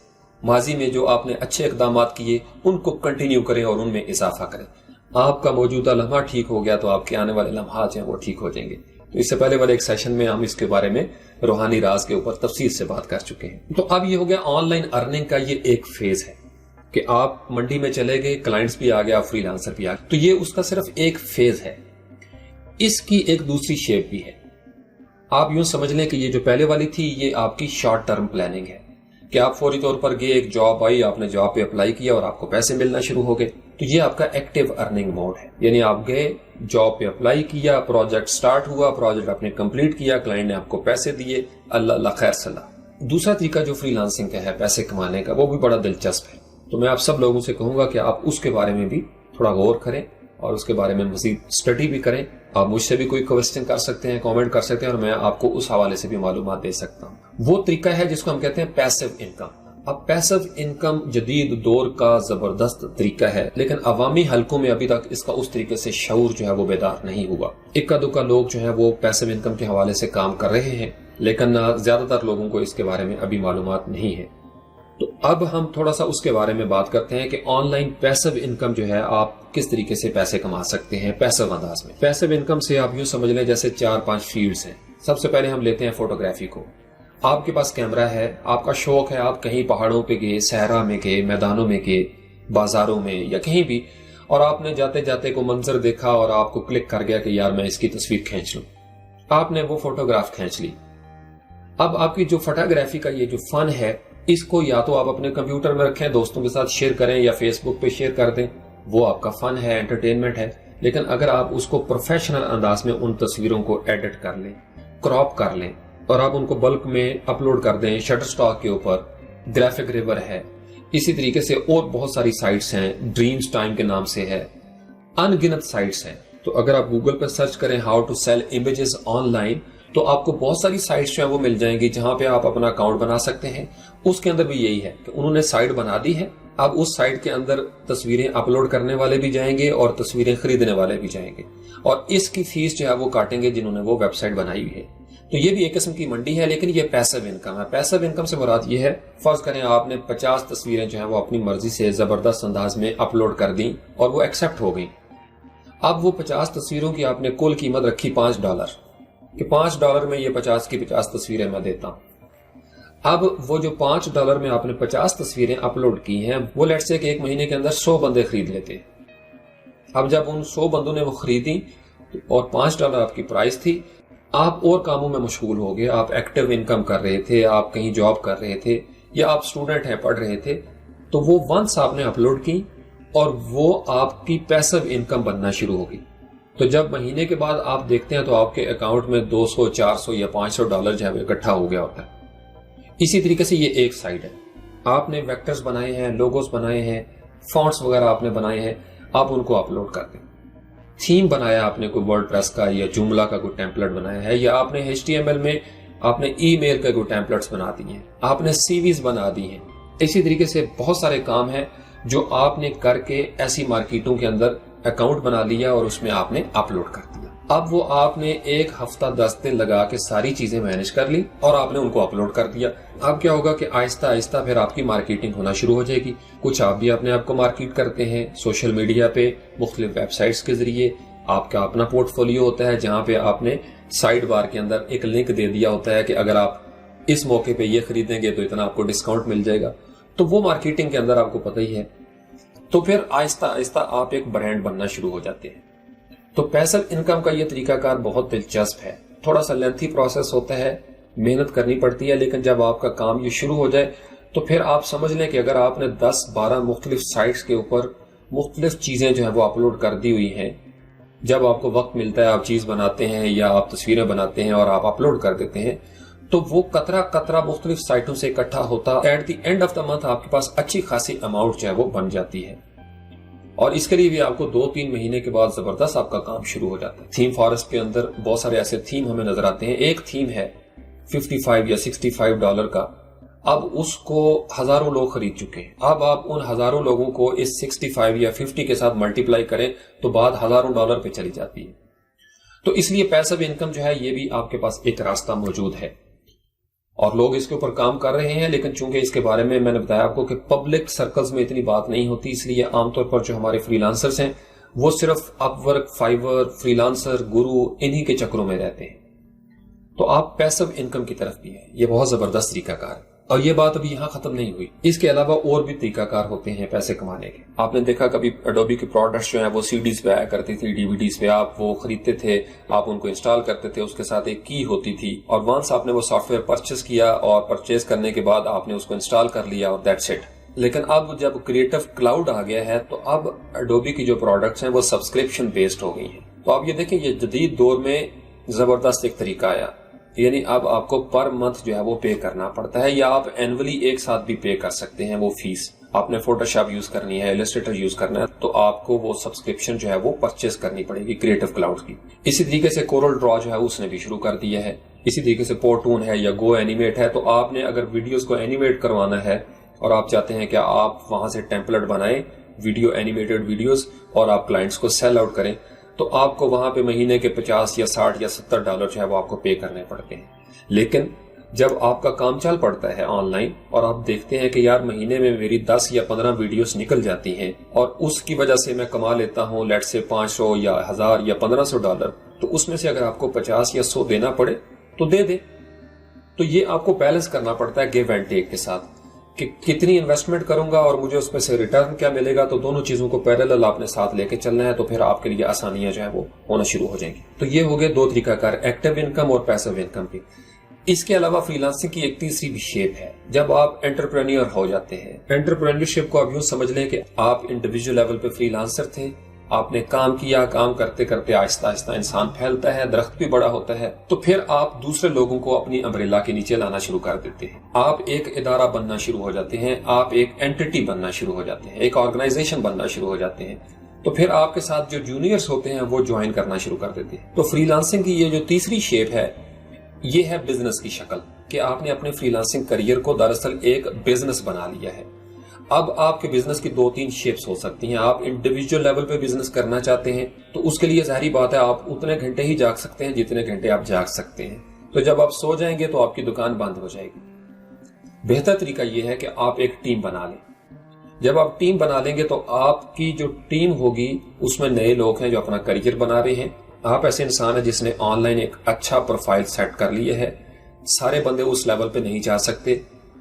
ماضی میں جو آپ نے اچھے اقدامات کیے ان کو کنٹینیو کریں اور ان میں اضافہ کریں۔ آپ کا موجودہ لمحہ ٹھیک ہو گیا تو آپ کے آنے والے لمحات ہیں وہ ٹھیک ہو جائیں گے۔ تو اس سے پہلے والے ایک سیشن میں ہم اس کے بارے میں روحانی راز کے اوپر تفصیل سے بات کر چکے ہیں۔ تو اب یہ ہو گیا آن لائن ارننگ کا یہ ایک فیز ہے کہ آپ منڈی میں چلے گئے، کلائنٹس بھی آ گیا، فری لانسر بھی آ گیا، تو یہ اس کا صرف ایک فیز ہے۔ اس کی ایک دوسری شیپ بھی ہے۔ آپ یوں سمجھ لیں کہ یہ جو پہلے والی تھی یہ آپ کی شارٹ ٹرم پلاننگ ہے کہ آپ فوری طور پر گئے، ایک جاب آئی، آپ نے جاب پہ اپلائی کیا اور آپ کو پیسے ملنا شروع ہو گئے، تو یہ آپ کا ایکٹیو ارننگ موڈ ہے۔ یعنی آپ گئے، جاب پہ اپلائی کیا، پروجیکٹ سٹارٹ ہوا، پروجیکٹ آپ نے کمپلیٹ کیا، کلائنٹ نے آپ کو پیسے دیے، اللہ اللہ خیر صلاح۔ دوسرا طریقہ جو فری لانسنگ کا ہے پیسے کمانے کا، وہ بھی بڑا دلچسپ ہے، تو میں آپ سب لوگوں سے کہوں گا کہ آپ اس کے بارے میں بھی تھوڑا غور کریں اور اس کے بارے میں مزید اسٹڈی بھی کریں۔ آپ مجھ سے بھی کوئی کوسچن کر سکتے ہیں، کامنٹ کر سکتے ہیں، اور میں آپ کو اس حوالے سے بھی معلومات دے سکتا ہوں۔ وہ طریقہ ہے جس کو ہم کہتے ہیں پیسو انکم۔ اب پیسو انکم جدید دور کا زبردست طریقہ ہے، لیکن عوامی حلقوں میں ابھی تک اس کا اس طریقے سے شعور جو ہے وہ بیدار نہیں ہوا۔ اکا دکا لوگ جو ہے وہ پیسو انکم کے حوالے سے کام کر رہے ہیں، لیکن زیادہ تر لوگوں کو اس کے بارے میں ابھی معلومات نہیں ہے۔ تو اب ہم تھوڑا سا اس کے بارے میں بات کرتے ہیں کہ آن لائن پیسو انکم جو ہے آپ کس طریقے سے پیسے کما سکتے ہیں پیسو انداز میں۔ پیسو انکم سے آپ یوں سمجھ لیں جیسے 4-5 فیلڈز ہیں۔ سب سے پہلے ہم لیتے ہیں فوٹوگرافی کو۔ آپ کے پاس کیمرہ ہے، آپ کا شوق ہے، آپ کہیں پہاڑوں پہ گئے، صحرا میں گئے، میدانوں میں گئے، بازاروں میں یا کہیں بھی، اور آپ نے جاتے جاتے کو منظر دیکھا اور آپ کو کلک کر گیا کہ یار میں اس کی تصویر کھینچ لوں۔ آپ نے وہ فوٹوگراف کھینچ لی۔ اب آپ کی جو فوٹوگرافی کا یہ جو فن ہے، اس کو یا تو آپ اپنے کمپیوٹر میں رکھیں، دوستوں کے ساتھ شیئر کریں یا فیس بک پہ شیئر کر دیں، وہ آپ کا فن ہے، انٹرٹینمنٹ ہے۔ لیکن اگر آپ اس کو پروفیشنل انداز میں ان تصویروں کو ایڈٹ کر لیں، کراپ کر لیں اور آپ ان کو بلک میں اپلوڈ کر دیں شٹر سٹاک کے اوپر، گرافک ریور ہے، اسی طریقے سے اور بہت ساری سائٹس ہیں، ڈریمز ٹائم کے نام سے ہے، ان گنت سائٹس ہیں۔ تو اگر آپ گوگل پہ سرچ کریں how to sell images online, تو آپ کو بہت ساری سائٹس جو ہیں وہ مل جائیں گی جہاں پہ آپ اپنا اکاؤنٹ بنا سکتے ہیں۔ اس کے اندر بھی یہی ہے کہ انہوں نے سائٹ بنا دی ہے، اب اس سائٹ کے اندر تصویریں اپلوڈ کرنے والے بھی جائیں گے اور تصویریں خریدنے والے بھی جائیں گے، اور اس کی فیس جو ہے وہ کاٹیں گے جنہوں نے وہ ویب سائٹ بنائی ہوئی ہے۔ تو یہ بھی ایک قسم کی منڈی ہے، لیکن یہ پیسو انکم ہے۔ پیسو انکم سے مراد یہ ہے، فرض کریں آپ نے 50 تصویریں جو ہیں وہ اپنی مرضی سے زبردست انداز میں اپلوڈ کر دیں اور وہ ایکسپٹ ہو گئیں۔ اب وہ 50 تصویروں کی آپ نے کل قیمت رکھی $5 کہ $5 میں یہ 50 کی 50 تصویریں میں دیتا ہوں۔ اب وہ جو $5 میں آپ نے 50 تصویریں اپلوڈ کی ہیں، وہ لیٹ سے کہ ایک مہینے کے اندر 100 بندے خرید لیتے۔ اب جب ان 100 بندوں نے وہ خریدی اور $5 آپ کی پرائس تھی، آپ اور کاموں میں مشغول ہو گئے، آپ ایکٹیو انکم کر رہے تھے، آپ کہیں جاب کر رہے تھے یا آپ اسٹوڈنٹ ہیں پڑھ رہے تھے، تو وہ ونس آپ نے اپلوڈ کی اور وہ آپ کی پیسو انکم بننا شروع ہوگی۔ تو جب مہینے کے بعد آپ دیکھتے ہیں تو آپ کے اکاؤنٹ میں $200, $400 یا $500 جو ہے اکٹھا ہو گیا ہوتا ہے۔ اسی طریقے سے یہ ایک سائڈ ہے، آپ نے ویکٹرز بنائے ہیں، لوگوز بنائے ہیں، فونٹس وغیرہ آپ نے بنائے ہیں، آپ ان کو اپلوڈ کر دیں۔ تھیم بنایا آپ نے کوئی ورڈ پریس کا یا جملہ کا کوئی ٹیمپلیٹ بنایا ہے، یا آپ نے HTML میں آپ نے ای میل کا کوئی ٹیمپلیٹس بنا دی ہیں، آپ نے CVs بنا دی ہیں۔ اسی طریقے سے بہت سارے کام ہیں جو آپ نے کر کے ایسی مارکیٹوں کے اندر اکاؤنٹ بنا لیا اور اس میں آپ نے اپلوڈ کر دیا۔ اب وہ آپ نے 1 ہفتہ 10 دن لگا کے ساری چیزیں مینج کر لی اور آپ نے ان کو اپلوڈ کر دیا۔ اب کیا ہوگا کہ آہستہ آہستہ پھر آپ کی مارکیٹنگ ہونا شروع ہو جائے گی۔ کچھ آپ بھی اپنے آپ کو مارکیٹ کرتے ہیں سوشل میڈیا پہ، مختلف ویب سائٹس کے ذریعے۔ آپ کا اپنا پورٹ فولیو ہوتا ہے جہاں پہ آپ نے سائڈ بار کے اندر ایک لنک دے دیا ہوتا ہے کہ اگر آپ اس موقع پہ یہ خریدیں گے تو اتنا آپ کو ڈسکاؤنٹ مل جائے گا۔ تو وہ مارکیٹنگ کے اندر آپ کو پتہ ہی ہے۔ تو پھر آہستہ آہستہ آپ ایک برانڈ بننا شروع ہو جاتے ہیں۔ تو پیسو انکم کا یہ طریقہ کار بہت دلچسپ ہے، تھوڑا سا لینتھی پروسیس ہوتا ہے، محنت کرنی پڑتی ہے، لیکن جب آپ کا کام یہ شروع ہو جائے تو پھر آپ سمجھ لیں کہ اگر آپ نے 10-12 مختلف سائٹس کے اوپر مختلف چیزیں جو ہیں وہ اپلوڈ کر دی ہوئی ہیں، جب آپ کو وقت ملتا ہے آپ چیز بناتے ہیں یا آپ تصویریں بناتے ہیں اور آپ اپلوڈ کر دیتے ہیں، تو وہ قطرہ مختلف سائٹوں سے اکٹھا ہوتا، at the end of the month آپ کے پاس اچھی خاصی اماؤنٹ جو ہے وہ بن جاتی ہے، اور اس کے لیے بھی آپ کو 2-3 مہینے کے بعد زبردست آپ کا کام شروع ہو جاتا ہے۔ تھیم فارسٹ کے اندر بہت سارے ایسے تھیم ہمیں نظر آتے ہیں، ایک تھیم ہے $55 یا $65 کا، اب اس کو ہزاروں لوگ خرید چکے ہیں، اب آپ ان ہزاروں لوگوں کو اس 65 یا 50 کے ساتھ ملٹیپلائی کریں تو بات ہزاروں ڈالر پہ چلی جاتی ہے۔ تو اس لیے پیسو انکم جو ہے یہ بھی آپ کے پاس ایک راستہ موجود ہے، اور لوگ اس کے اوپر کام کر رہے ہیں، لیکن چونکہ اس کے بارے میں نے بتایا آپ کو کہ پبلک سرکلز میں اتنی بات نہیں ہوتی، اس لیے عام طور پر جو ہمارے فری لانسرز ہیں وہ صرف اپ ورک، فائیور، فری لانسر، گرو، انہی کے چکروں میں رہتے ہیں۔ تو آپ پیسو انکم کی طرف بھی ہیں، یہ بہت زبردست طریقہ کار ہے، اور یہ بات ابھی یہاں ختم نہیں ہوئی، اس کے علاوہ اور بھی طریقہ کار ہوتے ہیں پیسے کمانے کے۔ آپ نے دیکھا کبھی ایڈوبی کے پروڈکٹس جو ہیں وہ CDs پہ آیا کرتی تھی، DVDs پہ آپ وہ خریدتے تھے، آپ ان کو انسٹال کرتے تھے، اس کے ساتھ ایک کی ہوتی تھی، اور وانس آپ نے وہ سافٹ ویئر پرچیز کیا اور پرچیز کرنے کے بعد آپ نے اس کو انسٹال کر لیا اور دیٹس اٹ۔ لیکن اب جب کریٹو کلاؤڈ آ گیا ہے تو اب ایڈوبی کی جو پروڈکٹس ہیں وہ سبسکرپشن بیسڈ ہو گئی ہیں۔ تو آپ یہ دیکھیں یہ جدید دور میں زبردست ایک طریقہ آیا، یعنی اب آپ کو پر منتھ جو ہے وہ پے کرنا پڑتا ہے، یا آپ اینولی ایک ساتھ بھی پے کر سکتے ہیں وہ فیس۔ آپ نے فوٹو شاپ یوز کرنی ہے، ایلسٹریٹر یوز کرنا ہے، تو آپ کو وہ سبسکرپشن جو ہے وہ پرچیز کرنی پڑے گی کریٹو کلاؤڈ کی۔ اسی طریقے سے کورل ڈرا جو ہے اس نے بھی شروع کر دیا ہے، اسی طریقے سے پورٹون ہے یا گو اینیمیٹ ہے۔ تو آپ نے اگر ویڈیوز کو اینیمیٹ کروانا ہے اور آپ چاہتے ہیں کہ آپ وہاں سے ٹیمپلیٹ بنائیں ویڈیو اینیمیٹڈ ویڈیوز اور آپ کلائنٹس کو سیل آؤٹ کریں، تو آپ کو وہاں پہ مہینے کے 50 یا 60 یا $70 جو ہے وہ آپ کو پے کرنے پڑتے ہیں۔ لیکن جب آپ کا کام چل پڑتا ہے آن لائن اور آپ دیکھتے ہیں کہ یار مہینے میں میری 10 یا 15 ویڈیوز نکل جاتی ہیں اور اس کی وجہ سے میں کما لیتا ہوں لیٹ سے 500 یا 1000 یا $1500، تو اس میں سے اگر آپ کو 50 یا 100 دینا پڑے تو دے دیں۔ تو یہ آپ کو بیلنس کرنا پڑتا ہے گیو اینڈ ٹیک کے ساتھ، کہ کتنی انویسٹمنٹ کروں گا اور مجھے اس میں سے ریٹرن کیا ملے گا، تو دونوں چیزوں کو پیرالل آپ نے ساتھ لے کے چلنا ہے، تو پھر آپ کے لیے آسانیاں جو ہیں وہ ہونا شروع ہو جائیں گی۔ تو یہ ہو گئے 2 طریقہ کار، ایکٹیو انکم اور پیسو انکم کی۔ اس کے علاوہ فری لانسنگ کی ایک تیسری بھی شیپ ہے، جب آپ انٹرپرینیور ہو جاتے ہیں۔ انٹرپرینیورشپ کو آپ یوں سمجھ لیں کہ آپ انڈیویجول لیول پہ فری لانسر تھے، آپ نے کام کیا، کام کرتے کرتے آہستہ آہستہ انسان پھیلتا ہے، درخت بھی بڑا ہوتا ہے، تو پھر آپ دوسرے لوگوں کو اپنی امبریلا کے نیچے لانا شروع کر دیتے ہیں، آپ ایک ادارہ بننا شروع ہو جاتے ہیں، آپ ایک اینٹی بننا شروع ہو جاتے ہیں، ایک آرگنائزیشن بننا شروع ہو جاتے ہیں، تو پھر آپ کے ساتھ جو جونیئرز ہوتے ہیں وہ جوائن کرنا شروع کر دیتے ہیں۔ تو فری لانسنگ کی یہ جو تیسری شیپ ہے یہ ہے بزنس کی شکل، کہ آپ نے اپنے فری لانسنگ کریئر کو دراصل ایک بزنس بنا لیا ہے۔ اب آپ کے بزنس کی 2-3 شیپس ہو سکتی ہیں۔ آپ انڈیویجول لیول پہ بزنس کرنا چاہتے ہیں تو اس کے لیے ظاہری بات ہے آپ اتنے گھنٹے ہی جاگ سکتے ہیں جتنے گھنٹے آپ جاگ سکتے ہیں، تو جب آپ سو جائیں گے تو آپ کی دکان بند ہو جائے گی۔ بہتر طریقہ یہ ہے کہ آپ ایک ٹیم بنا لیں۔ جب آپ ٹیم بنا لیں گے تو آپ کی جو ٹیم ہوگی اس میں نئے لوگ ہیں جو اپنا کریئر بنا رہے ہیں، آپ ایسے انسان ہیں جس نے آن لائن ایک اچھا پروفائل سیٹ کر لیا ہے، سارے بندے اس لیول پہ نہیں جا سکتے،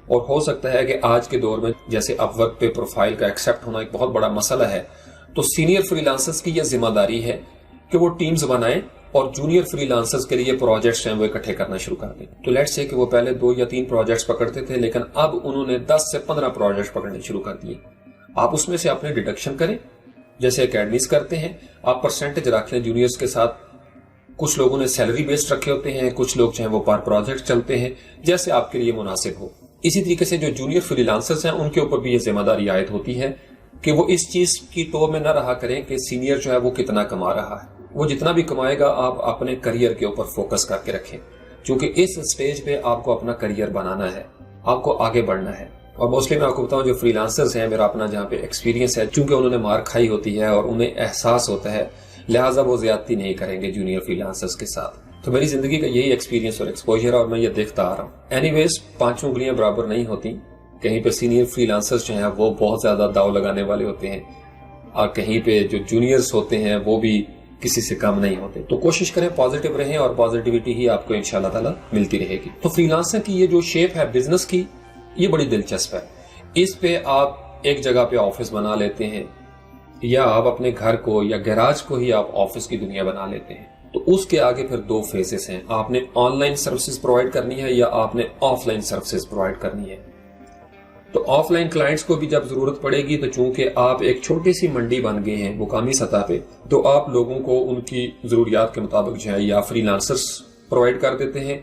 اور ہو سکتا ہے کہ آج کے دور میں جیسے اپ ورک پہ پروفائل کا ایکسیپٹ ہونا ایک بہت بڑا مسئلہ ہے، تو سینئر فری لانسرز کی یہ ذمہ داری ہے کہ وہ ٹیمز بنائیں اور جونیئر فری لانسرز کے لیے پروجیکٹس ہیں وہ اکٹھے کرنا شروع کر دیں۔ تو لیٹس سے کہ وہ پہلے 2 یا 3 پروجیکٹس پکڑتے تھے، لیکن اب انہوں نے 10 سے 15 پروجیکٹس پکڑنے شروع کر دیے۔ آپ اس میں سے اپنے ڈیڈکشن کریں، جیسے اکیڈمیز کرتے ہیں، آپ پرسنٹیج رکھ لیں جونیئرز کے ساتھ۔ کچھ لوگوں نے سیلری بیسڈ رکھے ہوتے ہیں، کچھ لوگ جو ہیں وہ پر پروجیکٹ چلتے ہیں، جیسے آپ کے لیے مناسب ہو۔ اسی طریقے سے جو جونیئر فری لانسرز ہیں ان کے اوپر بھی یہ ذمہ داری عائد ہوتی ہے کہ وہ اس چیز کی ٹو میں نہ رہا کریں کہ سینئر جو ہے وہ کتنا کما رہا ہے، وہ جتنا بھی کمائے گا آپ اپنے کریئر کے اوپر فوکس کر کے رکھیں، کیونکہ اس سٹیج پہ آپ کو اپنا کریئر بنانا ہے، آپ کو آگے بڑھنا ہے۔ اور موسٹلی میں آپ کو بتاؤں جو فری لانسرز ہیں، میرا اپنا جہاں پہ ایکسپیرینس ہے، چونکہ انہوں نے مار کھائی ہوتی ہے اور انہیں احساس ہوتا ہے، لہٰذا وہ زیادتی نہیں کریں گے جونیئر فری لانسرز کے ساتھ۔ تو میری زندگی کا یہی ایکسپیرینس اور ایکسپوجر ہے اور میں یہ دیکھتا آ رہا ہوں۔ اینی ویز 5 انگلیاں برابر نہیں ہوتی، کہیں پہ سینئر فری لانسرز جو ہیں وہ بہت زیادہ داؤ لگانے والے ہوتے ہیں، اور کہیں پہ جو جونیئرز ہوتے ہیں وہ بھی کسی سے کم نہیں ہوتے۔ تو کوشش کریں پازیٹیو رہیں اور پازیٹیوٹی ہی آپ کو انشاءاللہ تعالی ملتی رہے گی۔ تو فری لانسر کی یہ جو شیپ ہے بزنس کی، یہ بڑی دلچسپ ہے۔ اس پہ آپ ایک جگہ پہ آفس بنا لیتے ہیں، یا آپ اپنے گھر کو یا گیراج کو ہی آپ آفس کی دنیا بنا لیتے ہیں۔ تو اس کے آگے پھر 2 فیزز ہیں. آپ نے آن لائن سروسز پرووائڈ کرنی ہے یا آپ نے آف لائن سروسز پرووائڈ کرنی ہے. تو آف لائن کلائنٹس کو بھی جب ضرورت پڑے گی تو چونکہ آپ ایک چھوٹی سی منڈی بن گئے ہیں مقامی سطح پہ، تو آپ لوگوں کو ان کی ضروریات کے مطابق جو ہے یا فری لانسرز پرووائڈ کر دیتے ہیں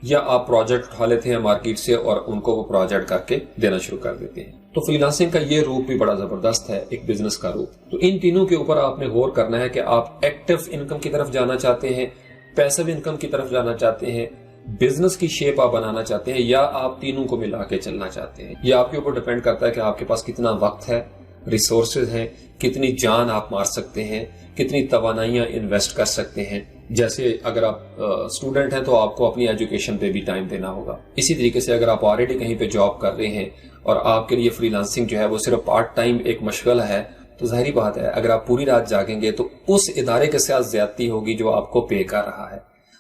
یا آپ پروجیکٹ اٹھا لیتے ہیں مارکیٹ سے اور ان کو وہ پروجیکٹ کر کے دینا شروع کر دیتے ہیں. تو فری لانسنگ کا یہ روپ بھی بڑا زبردست ہے، ایک بزنس کا روپ. تو ان تینوں کے اوپر آپ نے غور کرنا ہے کہ آپ ایکٹیو انکم کی طرف جانا چاہتے ہیں، پیسیو انکم کی طرف جانا چاہتے ہیں، بزنس کی شیپ آپ بنانا چاہتے ہیں، یا آپ تینوں کو ملا کے چلنا چاہتے ہیں. یہ آپ کے اوپر ڈیپینڈ کرتا ہے کہ آپ کے پاس کتنا وقت ہے، ریسورسز ہیں، کتنی جان آپ مار سکتے ہیں، کتنی توانائیاں انویسٹ کر سکتے ہیں. جیسے اگر آپ اسٹوڈنٹ ہیں تو آپ کو اپنی ایجوکیشن پہ بھی ٹائم دینا ہوگا. اسی طریقے سے اگر آپ آلریڈی کہیں پہ جاب کر رہے ہیں اور آپ کے لیے فری لانسنگ جو ہے وہ صرف پارٹ ٹائم ایک مشغلہ ہے، تو ظاہری بات ہے اگر آپ پوری رات جاگیں گے تو اس ادارے کے ساتھ زیادتی ہوگی جو آپ کو پے کر رہا ہے.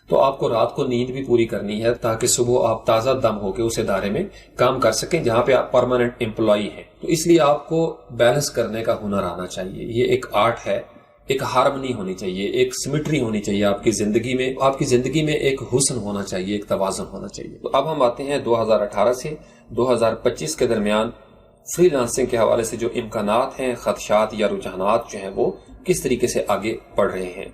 تو آپ کو رات کو نیند بھی پوری کرنی ہے تاکہ صبح آپ تازہ دم ہو کے اس ادارے میں کام کر سکیں جہاں پہ آپ پرماننٹ امپلائی ہیں. تو اس لیے آپ کو بیلنس کرنے کا ہنر آنا چاہیے. یہ ایک آرٹ ہے، ایک ہارمنی ہونی چاہیے، ایک سمیٹری ہونی چاہیے آپ کی زندگی میں. آپ کی زندگی میں ایک حسن ہونا چاہیے، ایک توازن ہونا چاہیے. تو اب ہم آتے ہیں 2018 سے 2025 کے درمیان فری لانسنگ کے حوالے سے جو امکانات ہیں، خدشات یا رجحانات جو ہیں وہ کس طریقے سے آگے بڑھ رہے ہیں.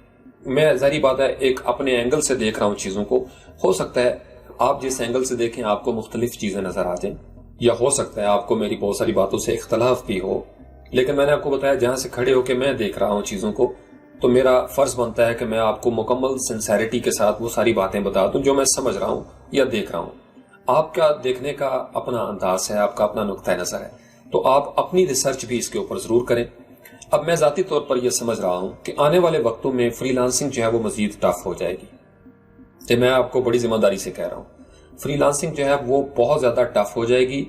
میں ظاہری بات ہے ایک اپنے اینگل سے دیکھ رہا ہوں چیزوں کو. ہو سکتا ہے آپ جس اینگل سے دیکھیں آپ کو مختلف چیزیں نظر آ جائیں، یا ہو سکتا ہے آپ کو میری بہت ساری باتوں سے اختلاف بھی ہو. لیکن میں نے آپ کو بتایا جہاں سے کھڑے ہو کے میں دیکھ رہا ہوں چیزوں کو، تو میرا فرض بنتا ہے کہ میں آپ کو مکمل سنسیریٹی کے ساتھ وہ ساری باتیں بتا دوں جو میں سمجھ رہا ہوں یا دیکھ رہا ہوں. آپ کا دیکھنے کا اپنا انداز ہے، آپ کا اپنا نقطہ نظر ہے، تو آپ اپنی ریسرچ بھی اس کے اوپر ضرور کریں. اب میں ذاتی طور پر یہ سمجھ رہا ہوں کہ آنے والے وقتوں میں فری لانسنگ جو ہے وہ مزید ٹف ہو جائے گی. تو میں آپ کو بڑی ذمہ داری سے کہہ رہا ہوں فری لانسنگ جو ہے وہ بہت زیادہ ٹف ہو جائے گی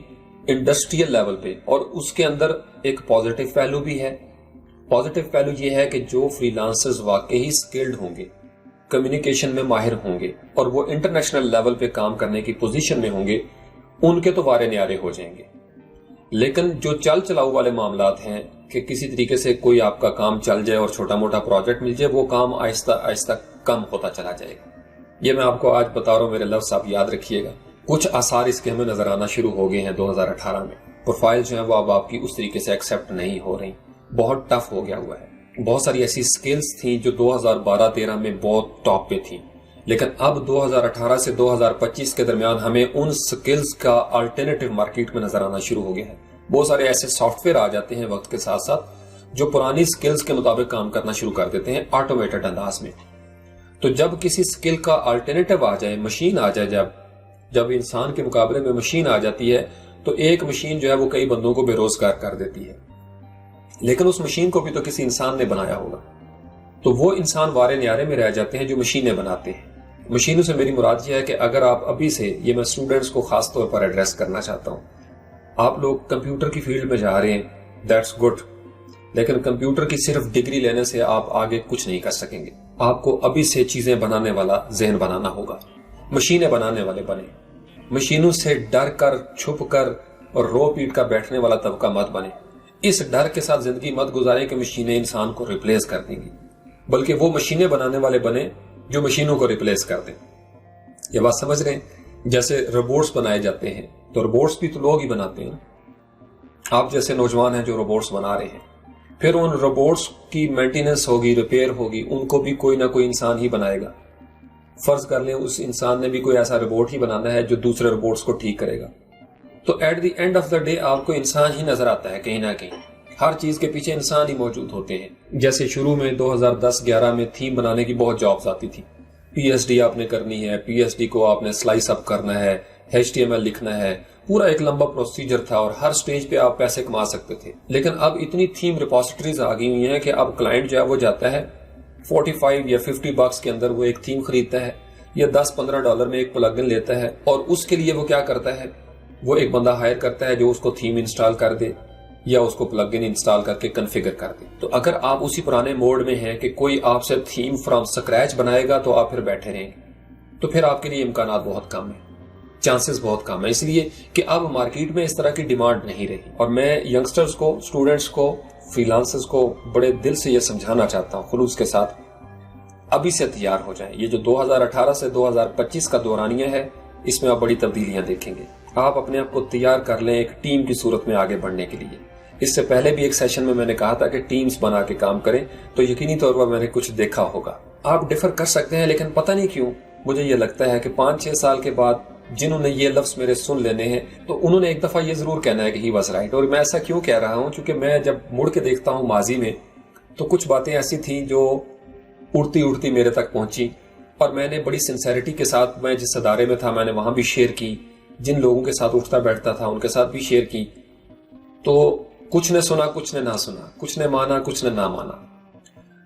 انڈسٹریل لیول پہ. اور اس کے اندر ایک پازیٹیو پہلو بھی ہے. پازیٹیو پہلو یہ ہے کہ جو فری لانسرز واقعی سکلڈ ہوں گے، کمیونیکیشن میں ماہر ہوں گے اور وہ انٹرنیشنل لیول پہ کام کرنے کی پوزیشن میں ہوں گے، ان کے تو وارے نیارے ہو جائیں گے. لیکن جو چل چلاؤ والے معاملات ہیں کہ کسی طریقے سے کوئی آپ کا کام چل جائے اور چھوٹا موٹا پروجیکٹ مل جائے، وہ کام آہستہ آہستہ کم ہوتا چلا جائے گا. یہ میں آپ کو آج بتا رہا ہوں، میرے لفظ آپ یاد رکھیے گا. کچھ آثار اس کے ہمیں نظر آنا شروع ہو گئے ہیں 2018 میں. پروفائل جو ہیں وہ اب آپ کی اس طریقے سے ایکسیپٹ نہیں ہو رہی، بہت ٹف ہو گیا ہوا ہے. بہت ساری ایسی سکلز تھیں جو 2012-13 میں بہت ٹاپ پہ تھیں، لیکن اب 2018 سے 2025 کے درمیان ہمیں ان سکلز کا الٹرنیٹیو مارکیٹ میں نظر آنا شروع ہو گیا ہے. بہت سارے ایسے سافٹ ویئر آ جاتے ہیں وقت کے ساتھ ساتھ جو پرانی سکلز کے مطابق کام کرنا شروع کر دیتے ہیں آٹومیٹڈ انداز میں. تو جب کسی سکل کا الٹرنیٹیو آ جائے، مشین آ جائے، جب انسان کے مقابلے میں مشین آ جاتی ہے تو ایک مشین جو ہے وہ کئی بندوں کو بے روزگار کر دیتی ہے. لیکن اس مشین کو بھی تو کسی انسان نے بنایا ہوگا. تو وہ انسان وارے نیارے میں رہ جاتے ہیں جو مشینیں بناتے ہیں. مشینوں سے میری مراد یہ ہے کہ اگر آپ ابھی سے، یہ میں اسٹوڈنٹس کو خاص طور پر ایڈریس کرنا چاہتا ہوں، آپ لوگ کمپیوٹر کی فیلڈ میں جا رہے ہیں، دیٹس گڈ، لیکن کمپیوٹر کی صرف ڈگری لینے سے آپ آگے کچھ نہیں کر سکیں گے. آپ کو ابھی سے چیزیں بنانے والا ذہن بنانا ہوگا. مشینیں بنانے والے بنے. مشینوں سے ڈر کر، چھپ کر اور رو پیٹ کر بیٹھنے والا طبقہ مت بنے. اس ڈر کے ساتھ زندگی مت گزاریں کہ مشینیں انسان کو ریپلیس کر دیں گی، بلکہ وہ مشینیں بنانے والے بنے جو مشینوں کو ریپلیس کر دیں. یہ بات سمجھ رہے ہیں؟ جیسے روبوٹس بنائے جاتے ہیں تو روبوٹس بھی تو لوگ ہی بناتے ہیں. آپ جیسے نوجوان ہیں جو روبوٹس بنا رہے ہیں، پھر ان روبوٹس کی مینٹیننس ہوگی، ریپیئر ہوگی، ان کو بھی کوئی نہ کوئی انسان ہی بنائے گا. فرض کر لیں اس انسان نے بھی کوئی ایسا روبوٹ ہی بنانا ہے جو دوسرے روبوٹس کو ٹھیک کرے گا. تو at the end of the day آپ کو انسان ہی نظر آتا ہے کہیں نہ کہیں. ہر چیز کے پیچھے انسان ہی موجود ہوتے ہیں. جیسے شروع میں 2010-11 میں تھیم بنانے کی بہت جابز آتی تھی. پی ایچ ڈی آپ نے کرنی ہے، پی ایچ ڈی کو آپ نے سلائس اپ کرنا ہے، HTML لکھنا ہے، پورا ایک لمبا پروسیجر تھا اور ہر سٹیج پہ آپ پیسے کما سکتے تھے. لیکن اب اتنی تھیم ریپوزیٹریز آ گئی ہوئی ہیں کہ اب کلائنٹ جو ہے وہ جاتا ہے 45 یا 50 بکس کے اندر وہ ایک تھیم خریدتا ہے یا $10-15 میں ایک پلگن لیتا ہے، اور اس کے لیے وہ کیا کرتا ہے، وہ ایک بندہ ہائر کرتا ہے جو اس کو تھیم انسٹال کر دے یا اس کو پلگن انسٹال کر کے کنفیگر کر دے. تو اگر آپ اسی پرانے موڈ میں ہیں کہ کوئی آپ سے تھیم فرام سکریچ بنائے گا تو آپ پھر بیٹھے رہیں گے، تو پھر آپ کے لیے امکانات بہت کم ہیں، چانسز بہت کم ہیں، اس لیے کہ اب مارکیٹ میں اس طرح کی ڈیمانڈ نہیں رہی. اور میں ینگسٹرز کو، اسٹوڈنٹس کو، فری لانسرز کو بڑے دل سے یہ سمجھانا چاہتا ہوں خلوص کے ساتھ، ابھی سے تیار ہو جائیں. یہ جو 2018 سے 2025 کا دورانیہ ہے اس میں آپ بڑی تبدیلیاں دیکھیں گے. آپ اپنے آپ کو تیار کر لیں ایک ٹیم کی صورت میں آگے بڑھنے کے لیے. اس سے پہلے بھی ایک سیشن میں نے کہا تھا کہ ٹیمز بنا کے کام کریں, تو یقینی طور پر میں نے کچھ دیکھا ہوگا. آپ ڈیفر کر سکتے ہیں, لیکن پتہ نہیں کیوں مجھے یہ لگتا ہے کہ 5-6 سال کے بعد جنہوں نے یہ لفظ میرے سن لینے ہیں تو انہوں نے ایک دفعہ یہ ضرور کہنا ہے کہ ہی واز رائٹ. اور میں ایسا کیوں کہہ رہا ہوں, چونکہ میں جب مڑ کے دیکھتا ہوں ماضی میں تو کچھ باتیں ایسی تھیں جو اڑتی اڑتی میرے تک پہنچی, اور میں نے بڑی سنسیریٹی کے ساتھ, میں جس ادارے میں تھا میں نے وہاں بھی شیئر کی, جن لوگوں کے ساتھ اٹھتا بیٹھتا تھا ان کے ساتھ بھی شیئر کی. تو کچھ نے سنا, کچھ نے نہ سنا, کچھ نے مانا, کچھ نے نہ مانا.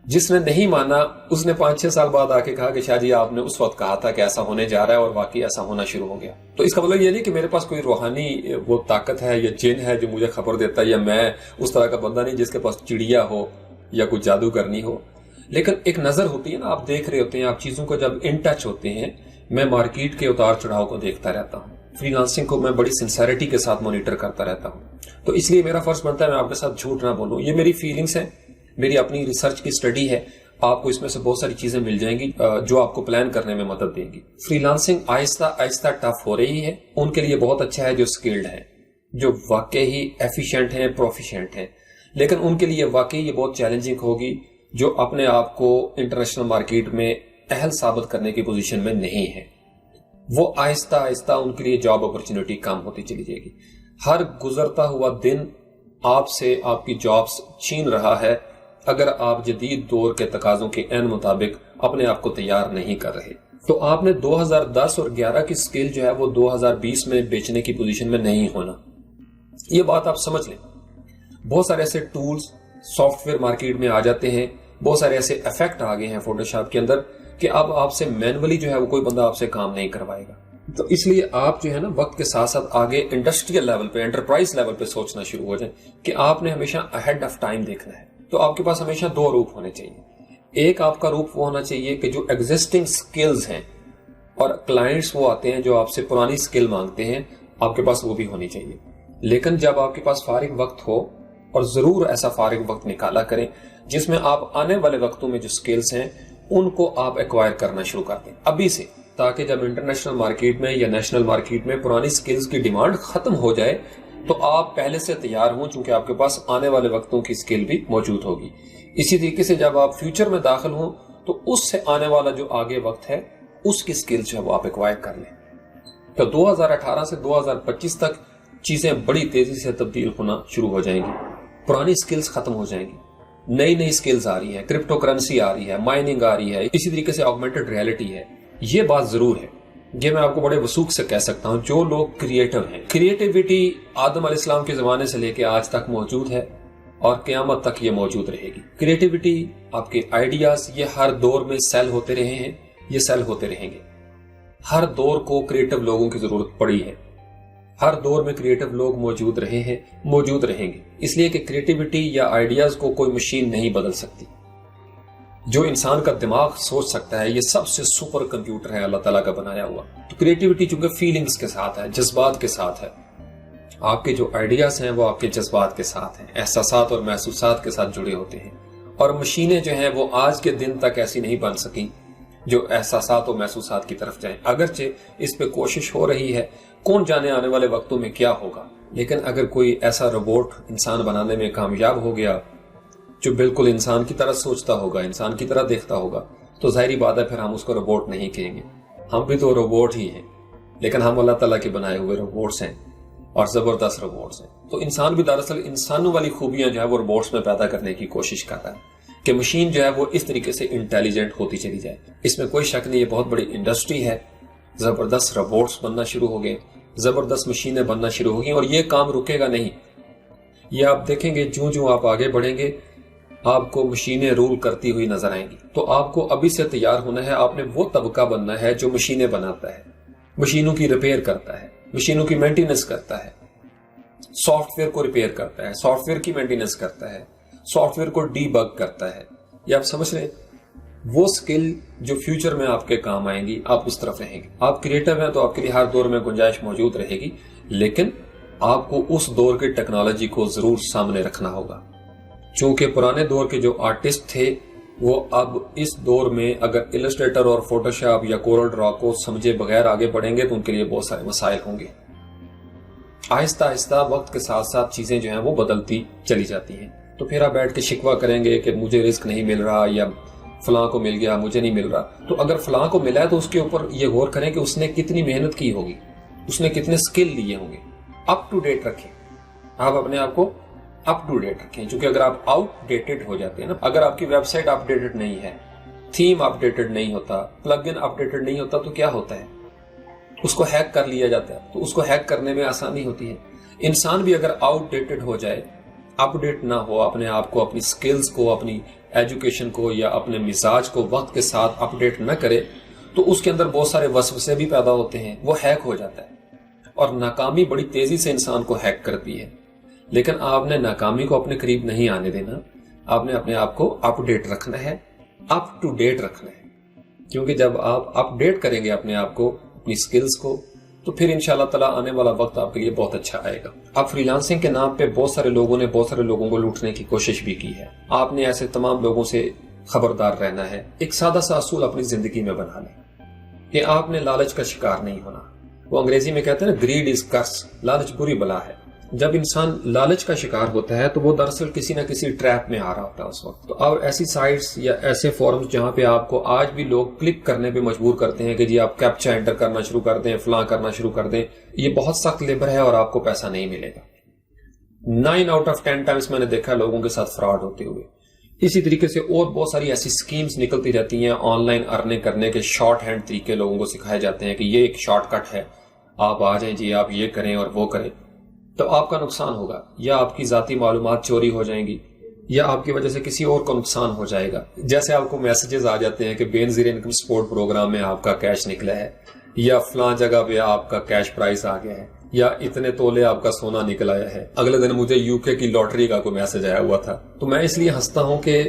جس نے نہیں مانا اس نے 5-6 سال بعد آ کے کہا کہ شاہ جی آپ نے اس وقت کہا تھا کہ ایسا ہونے جا رہا ہے, اور واقعی ایسا ہونا شروع ہو گیا. تو اس کا مطلب یہ نہیں کہ میرے پاس کوئی روحانی وہ طاقت ہے یا جن ہے جو مجھے خبر دیتا ہے, یا میں اس طرح کا بندہ نہیں جس کے پاس چڑیا ہو یا کوئی جادو کرنی ہو. لیکن ایک نظر ہوتی ہے نا, آپ دیکھ رہے ہوتے ہیں, آپ چیزوں کو جب ان ٹچ ہوتے ہیں. میں مارکیٹ کے اتار چڑھاؤ کو دیکھتا رہتا ہوں, فری لانسنگ کو میں بڑی سنسیریٹی کے ساتھ مانیٹر کرتا رہتا ہوں. تو اس لیے میرا فرض بنتا ہے میں آپ کے ساتھ جھوٹ نہ بولوں. یہ میری فیلنگز ہیں, میری اپنی ریسرچ کی اسٹڈی ہے. آپ کو اس میں سے بہت ساری چیزیں مل جائیں گی جو آپ کو پلان کرنے میں مدد دیں گی. فری لانسنگ آہستہ آہستہ ٹف ہو رہی ہے. ان کے لیے بہت اچھا ہے جو اسکلڈ ہیں, جو واقعی ایفیشینٹ ہیں, پروفیشینٹ ہیں. لیکن ان کے لیے واقعی یہ بہت چیلنجنگ ہوگی جو اپنے آپ کو انٹرنیشنل مارکیٹ میں اہل ثابت کرنے کی پوزیشن میں نہیں ہے. وہ آہستہ آہستہ ان کے لیے جاب اپرچونٹی کم ہوتی چلی جائے گی. ہر گزرتا ہوا دن آپ سے آپ کی جابز چھین رہا ہے اگر آپ جدید دور کے تقاضوں کے عین مطابق اپنے آپ کو تیار نہیں کر رہے. تو آپ نے 2010 اور 11 کی سکل جو ہے وہ 2020 میں بیچنے کی پوزیشن میں نہیں ہونا. یہ بات آپ سمجھ لیں. بہت سارے ایسے ٹولز سافٹ ویئر مارکیٹ میں آ جاتے ہیں, بہت سارے ایسے افیکٹ آ گئے ہیں فوٹوشاپ کے اندر کہ اب آپ سے مینولی جو ہے وہ کوئی بندہ آپ سے کام نہیں کروائے گا. تو اس لیے آپ جو ہے نا وقت کے ساتھ ساتھ آگے انڈسٹریل لیول پہ, انٹرپرائز لیول پہ سوچنا شروع ہو جائیں کہ آپ نے ہمیشہ اہیڈ آف ٹائم دیکھنا ہے. تو آپ کے پاس ہمیشہ 2 روپ ہونے چاہیے. ایک آپ کا روپ وہ ہونا چاہیے کہ جو ایگزسٹنگ سکلز ہیں اور کلائنٹس وہ آتے ہیں جو آپ سے پرانی سکل مانگتے ہیں, آپ کے پاس وہ بھی ہونی چاہیے. لیکن جب آپ کے پاس فارغ وقت ہو, اور ضرور ایسا فارغ وقت نکالا کریں جس میں آپ آنے والے وقتوں میں جو سکلز ہیں ان کو آپ ایکوائر کرنا شروع کر دیں ابھی سے, تاکہ جب انٹرنیشنل مارکیٹ میں یا نیشنل مارکیٹ میں پرانی سکلز کی ڈیمانڈ ختم ہو جائے تو آپ پہلے سے تیار ہوں, چونکہ آپ کے پاس آنے والے وقتوں کی سکل بھی موجود ہوگی. اسی طریقے سے جب آپ فیوچر میں داخل ہوں تو اس سے آنے والا جو آگے وقت ہے اس کی سکل جو ہے وہ آپ ایکوائر کر لیں. تو 2018 سے 2025 تک چیزیں بڑی تیزی سے تبدیل ہونا شروع ہو جائیں گی. پرانی سکلز ختم ہو جائیں گی, نئی نئی سکلز آ رہی ہیں, کرپٹو کرنسی آ رہی ہے, مائننگ آ رہی ہے, اسی طریقے سے آگمنٹڈ ریئلٹی ہے. یہ بات ضرور ہے, یہ میں آپ کو بڑے وثوق سے کہہ سکتا ہوں. جو لوگ کریٹو ہیں, کریٹیوٹی آدم علیہ السلام کے زمانے سے لے کے آج تک موجود ہے اور قیامت تک یہ موجود رہے گی. کریٹیوٹی, آپ کے آئیڈیاز, یہ ہر دور میں سیل ہوتے رہے ہیں, یہ سیل ہوتے رہیں گے. ہر دور کو کریٹو لوگوں کی ضرورت پڑی ہے, ہر دور میں کریٹو لوگ موجود رہے ہیں, موجود رہیں گے. اس لیے کہ کریٹیوٹی یا آئیڈیاز کو کوئی مشین نہیں بدل سکتی. جو انسان کا دماغ سوچ سکتا ہے یہ سب سے سپر کمپیوٹر ہے اللہ تعالیٰ کا بنایا ہوا. تو کریٹیوٹی چونکہ فیلنگز کے ساتھ ہے, جذبات کے ساتھ ہے. آپ کے جو آئیڈیاز ہیں وہ آپ کے جذبات کے ساتھ ہیں, احساسات اور محسوسات کے ساتھ جڑے ہوتے ہیں. اور مشینیں جو ہیں وہ آج کے دن تک ایسی نہیں بن سکیں جو احساسات اور محسوسات کی طرف جائیں. اگرچہ اس پہ کوشش ہو رہی ہے, کون جانے آنے والے وقتوں میں کیا ہوگا. لیکن اگر کوئی ایسا روبوٹ انسان بنانے میں کامیاب ہو گیا جو بالکل انسان کی طرح سوچتا ہوگا, انسان کی طرح دیکھتا ہوگا, تو ظاہری بات ہے پھر ہم اس کو روبوٹ نہیں کہیں گے. ہم بھی تو روبوٹ ہی ہیں, لیکن ہم اللہ تعالیٰ کے بنائے ہوئے روبوٹس ہیں اور زبردست روبوٹس ہیں. تو انسان بھی دراصل انسانوں والی خوبیاں جو ہے وہ روبوٹس میں پیدا کرنے کی کوشش کر رہا ہے کہ مشین جو ہے وہ اس طریقے سے انٹیلیجنٹ ہوتی چلی جائے. اس میں کوئی شک نہیں, یہ بہت بڑی انڈسٹری ہے. زبردست روبوٹس بننا شروع ہو گئے, زبردست مشینیں بننا شروع ہو گئی, اور یہ کام رکے گا نہیں. یہ آپ دیکھیں گے جوں جوں آپ آگے بڑھیں گے آپ کو مشینیں رول کرتی ہوئی نظر آئیں گی. تو آپ کو ابھی سے تیار ہونا ہے. آپ نے وہ طبقہ بننا ہے جو مشینیں بناتا ہے, مشینوں کی ریپیئر کرتا ہے, مشینوں کی مینٹیننس کرتا ہے, سافٹ ویئر کو ریپیئر کرتا ہے, سافٹ ویئر کی مینٹیننس کرتا ہے, سافٹ ویئر کو ڈی بگ کرتا ہے. یہ آپ سمجھ رہے ہیں, وہ سکل جو فیوچر میں آپ کے کام آئیں گی, آپ اس طرف رہیں گے. آپ کریٹو ہیں تو آپ کے لیے ہر دور میں گنجائش موجود رہے گی, لیکن آپ کو اس دور کی ٹیکنالوجی کو ضرور سامنے رکھنا ہوگا. چونکہ پرانے دور کے جو آرٹسٹ تھے وہ اب اس دور میں اگر السٹریٹر اور فوٹوشاپ یا کورل ڈرا کو سمجھے بغیر آگے بڑھیں گے تو ان کے لیے بہت سارے مسائل ہوں گے۔ آہستہ آہستہ وقت کے ساتھ ساتھ چیزیں جو ہیں وہ بدلتی چلی جاتی ہیں، تو پھر آپ بیٹھ کے شکوہ کریں گے کہ مجھے رزق نہیں مل رہا یا فلاں کو مل گیا مجھے نہیں مل رہا۔ تو اگر فلاں کو ملا ہے تو اس کے اوپر یہ غور کریں کہ اس نے کتنی محنت کی ہوگی، اس نے کتنے سکل لیے ہوں گے۔ اپ ٹو ڈیٹ رکھیں، آپ اپنے آپ کو اپ ٹو ڈیٹ رکھیں، کیونکہ اگر آپ آؤٹ ڈیٹڈ ہو جاتے ہیں نا، اگر آپ کی ویب سائٹ اپ ڈیٹڈ نہیں ہے، تھیم اپ ڈیٹڈ نہیں ہوتا، پلگ ان اپ ڈیٹڈ نہیں ہوتا، تو کیا ہوتا ہے؟ اس کو ہیک کر لیا جاتا ہے، تو اس کو ہیک کرنے میں آسانی ہوتی ہے۔ انسان بھی اگر آؤٹ ڈیٹڈ ہو جائے، اپ ڈیٹ نہ ہو، اپنے آپ کو، اپنی سکلز کو، اپنی ایجوکیشن کو یا اپنے مزاج کو وقت کے ساتھ اپ ڈیٹ نہ کرے، تو اس کے اندر بہت سارے وسوسے بھی پیدا ہوتے ہیں، وہ ہیک ہو جاتا ہے، اور ناکامی بڑی تیزی سے انسان کو ہیک کرتی ہے۔ لیکن آپ نے ناکامی کو اپنے قریب نہیں آنے دینا، آپ نے اپنے آپ کو اپ ڈیٹ رکھنا ہے، اپ ٹو ڈیٹ رکھنا ہے، کیونکہ جب آپ اپ ڈیٹ کریں گے اپنے آپ کو، اپنی سکلز کو، تو پھر انشاءاللہ تعالیٰ آنے والا وقت آپ کے لیے بہت اچھا آئے گا۔ اب فری لانسنگ کے نام پہ بہت سارے لوگوں نے بہت سارے لوگوں کو لوٹنے کی کوشش بھی کی ہے، آپ نے ایسے تمام لوگوں سے خبردار رہنا ہے۔ ایک سادہ سا اصول اپنی زندگی میں بنا لیں کہ آپ نے لالچ کا شکار نہیں ہونا۔ وہ انگریزی میں کہتے ہیں نا، گریڈ از کرس، لالچ بری بلا ہے۔ جب انسان لالچ کا شکار ہوتا ہے تو وہ دراصل کسی نہ کسی ٹریپ میں آ رہا ہوتا ہے اس وقت۔ تو اب ایسی سائٹس یا ایسے فورمز جہاں پہ آپ کو آج بھی لوگ کلک کرنے پہ مجبور کرتے ہیں کہ جی آپ کیپچا انٹر کرنا شروع کر دیں، فلاں کرنا شروع کر دیں، یہ بہت سخت لیبر ہے اور آپ کو پیسہ نہیں ملے گا۔ 9 آؤٹ آف 10 ٹائمز میں نے دیکھا لوگوں کے ساتھ فراڈ ہوتے ہوئے۔ اسی طریقے سے اور بہت ساری ایسی سکیمز نکلتی رہتی ہیں، آن لائن ارننگ کرنے کے شارٹ ہینڈ طریقے لوگوں کو سکھائے جاتے ہیں کہ یہ ایک شارٹ کٹ ہے، آپ آ جائیں جی، آپ یہ کریں اور وہ کریں، تو آپ کا نقصان ہوگا، یا آپ کی ذاتی معلومات چوری ہو جائیں گی، یا آپ کی وجہ سے کسی اور کو نقصان ہو جائے گا۔ جیسے آپ کو میسیجز آ جاتے ہیں کہ بے نظیر انکم سپورٹ پروگرام میں آپ کا کیش نکلا ہے، یا فلاں جگہ پہ آپ کا کیش پرائز آ گیا ہے، یا اتنے تولے آپ کا سونا نکل آیا ہے۔ اگلے دن مجھے UK کی لاٹری کا کوئی میسج آیا ہوا تھا، تو میں اس لیے ہنستا ہوں کہ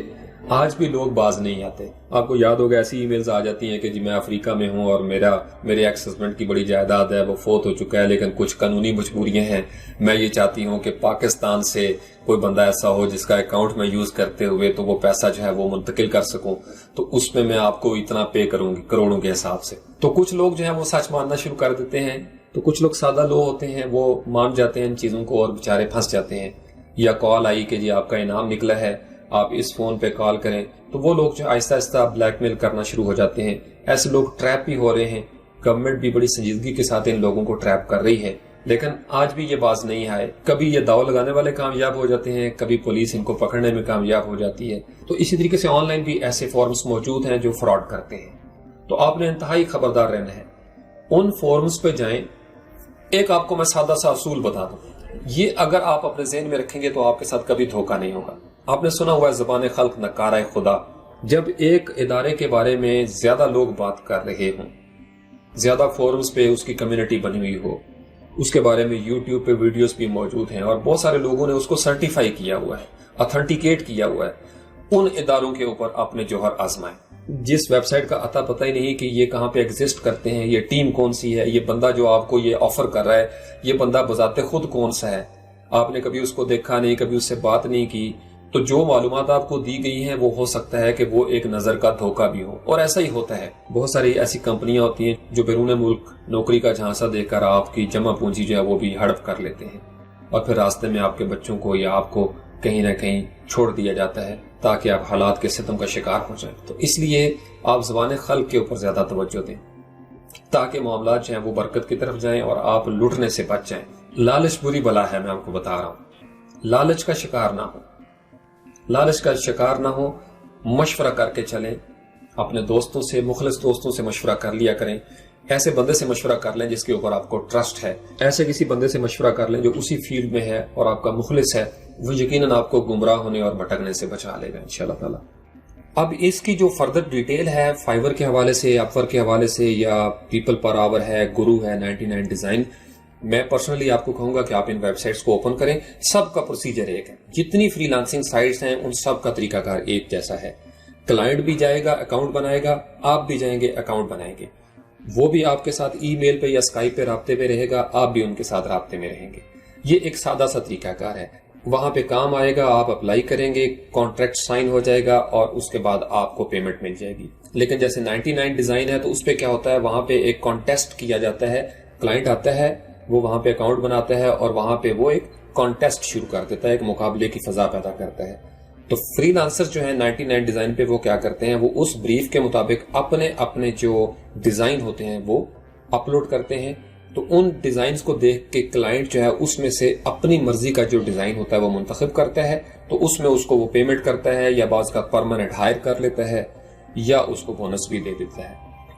آج بھی لوگ باز نہیں آتے۔ آپ کو یاد ہوگا ایسی ای میلز آ جاتی ہیں کہ جی میں افریقہ میں ہوں اور میرے ایکس ہسبینڈ کی بڑی جائیداد ہے، وہ فوت ہو چکا ہے، لیکن کچھ قانونی مجبوریاں ہیں، میں یہ چاہتی ہوں کہ پاکستان سے کوئی بندہ ایسا ہو جس کا اکاؤنٹ میں یوز کرتے ہوئے تو وہ پیسہ جو ہے وہ منتقل کر سکوں، تو اس میں آپ کو اتنا پے کروں گی کروڑوں کے حساب سے۔ تو کچھ لوگ جو ہے وہ سچ ماننا شروع کر دیتے ہیں، تو کچھ لوگ سادہ لوگ ہوتے ہیں، وہ مان جاتے ہیں ان چیزوں کو اور بےچارے پھنس جاتے ہیں۔ یا کال آئی کہ جی آپ کا انعام نکلا ہے، آپ اس فون پہ کال کریں، تو وہ لوگ جو آہستہ آہستہ بلیک میل کرنا شروع ہو جاتے ہیں۔ ایسے لوگ ٹریپ بھی ہو رہے ہیں، گورنمنٹ بھی بڑی سنجیدگی کے ساتھ ان لوگوں کو ٹریپ کر رہی ہے، لیکن آج بھی یہ باز نہیں آئے۔ کبھی یہ داؤ لگانے والے کامیاب ہو جاتے ہیں، کبھی پولیس ان کو پکڑنے میں کامیاب ہو جاتی ہے۔ تو اسی طریقے سے آن لائن بھی ایسے فورمز موجود ہیں جو فراڈ کرتے ہیں، تو آپ نے انتہائی خبردار رہنا ہے۔ ان فورمز پہ جائیں۔ ایک آپ کو میں سادہ سا اصول بتا دوں، یہ اگر آپ اپنے ذہن میں رکھیں گے تو آپ کے ساتھ کبھی دھوکہ نہیں ہوگا۔ آپ نے سنا ہوا ہے زبان خلق نکارہ خدا۔ جب ایک ادارے کے بارے میں زیادہ لوگ بات کر رہے ہوں، زیادہ فورمز پہ اس کی کمیونٹی بنی ہوئی ہو، اس کے بارے میں YouTube پہ ویڈیوز بھی موجود ہیں اور بہت سارے لوگوں نے اس کو سرٹیفائی کیا ہوا ہے، اتھینٹیکیٹ کیا ہوا ہے، ان اداروں کے اوپر اپنے جوہر آزمائیں۔ جس ویب سائٹ کا عطا پتہ ہی نہیں کہ یہ کہاں پہ ایگزسٹ کرتے ہیں، یہ ٹیم کون سی ہے، یہ بندہ جو آپ کو یہ آفر کر رہا ہے یہ بندہ بذات خود کون سا ہے، آپ نے کبھی اس کو دیکھا نہیں، کبھی اس سے بات نہیں کی، تو جو معلومات آپ کو دی گئی ہیں وہ ہو سکتا ہے کہ وہ ایک نظر کا دھوکہ بھی ہو، اور ایسا ہی ہوتا ہے۔ بہت ساری ایسی کمپنیاں ہوتی ہیں جو بیرون ملک نوکری کا جھانسا دے کر آپ کی جمع پونجی جو ہے وہ بھی ہڑپ کر لیتے ہیں، اور پھر راستے میں آپ کے بچوں کو یا آپ کو کہیں نہ کہیں چھوڑ دیا جاتا ہے تاکہ آپ حالات کے ستم کا شکار ہو جائیں۔ تو اس لیے آپ زبان خلق کے اوپر زیادہ توجہ دیں تاکہ معاملات جو ہیں وہ برکت کی طرف جائیں اور آپ لوٹنے سے بچ جائیں۔ لالچ بری بلا ہے، میں آپ کو بتا رہا ہوں، لالچ کا شکار نہ ہو، لالچ کا شکار نہ ہو، مشورہ کر کے چلیں، اپنے دوستوں سے، مخلص دوستوں سے مشورہ کر لیا کریں، ایسے بندے سے مشورہ کر لیں جس کے اوپر آپ کو ٹرسٹ ہے، ایسے کسی بندے سے مشورہ کر لیں جو اسی فیلڈ میں ہے اور آپ کا مخلص ہے، وہ یقیناً آپ کو گمراہ ہونے اور بھٹکنے سے بچا لے گا انشاءاللہ تعالی۔ اب اس کی جو فردر ڈیٹیل ہے فائور کے حوالے سے، اپور کے حوالے سے، یا پیپل پر آور ہے، گرو ہے، 99 ڈیزائن، میں پرسنلی آپ کو کہوں گا کہ آپ ان ویب سائٹس کو اوپن کریں۔ سب کا پروسیجر ایک ہے، جتنی فری لانسنگ سائٹس ہیں ان سب کا طریقہ کار ایک جیسا ہے۔ کلائنٹ بھی جائے گا اکاؤنٹ بنائے گا، آپ بھی جائیں گے اکاؤنٹ بنائیں گے، وہ بھی آپ کے ساتھ ای میل پہ یا اسکائپ پہ رابطے میں رہے گا، آپ بھی ان کے ساتھ رابطے میں رہیں گے۔ یہ ایک سادہ سا طریقہ کار ہے۔ وہاں پہ کام آئے گا، آپ اپلائی کریں گے، کانٹریکٹ سائن ہو جائے گا اور اس کے بعد آپ کو پیمنٹ مل جائے گی. لیکن جیسے 99 ڈیزائن ہے تو اس پہ کیا ہوتا ہے، وہاں پہ ایک کانٹیسٹ کیا جاتا ہے. کلائنٹ آتا ہے، وہ وہاں پہ اکاؤنٹ بناتا ہے اور وہاں پہ وہ ایک کانٹیسٹ شروع کر دیتا ہے، ایک مقابلے کی فضا پیدا کرتا ہے. تو فری لانسر جو ہیں 99 ڈیزائن پہ وہ کیا کرتے ہیں، وہ اس بریف کے مطابق اپنے جو ڈیزائن ہوتے ہیں وہ اپلوڈ کرتے ہیں. تو ان ڈیزائنز کو دیکھ کے کلائنٹ جو ہے اس میں سے اپنی مرضی کا جو ڈیزائن ہوتا ہے وہ منتخب کرتا ہے. تو اس میں اس کو وہ پیمنٹ کرتا ہے یا بعض کا پرماننٹ ہائر کر لیتا ہے یا اس کو بونس بھی دے دیتا ہے.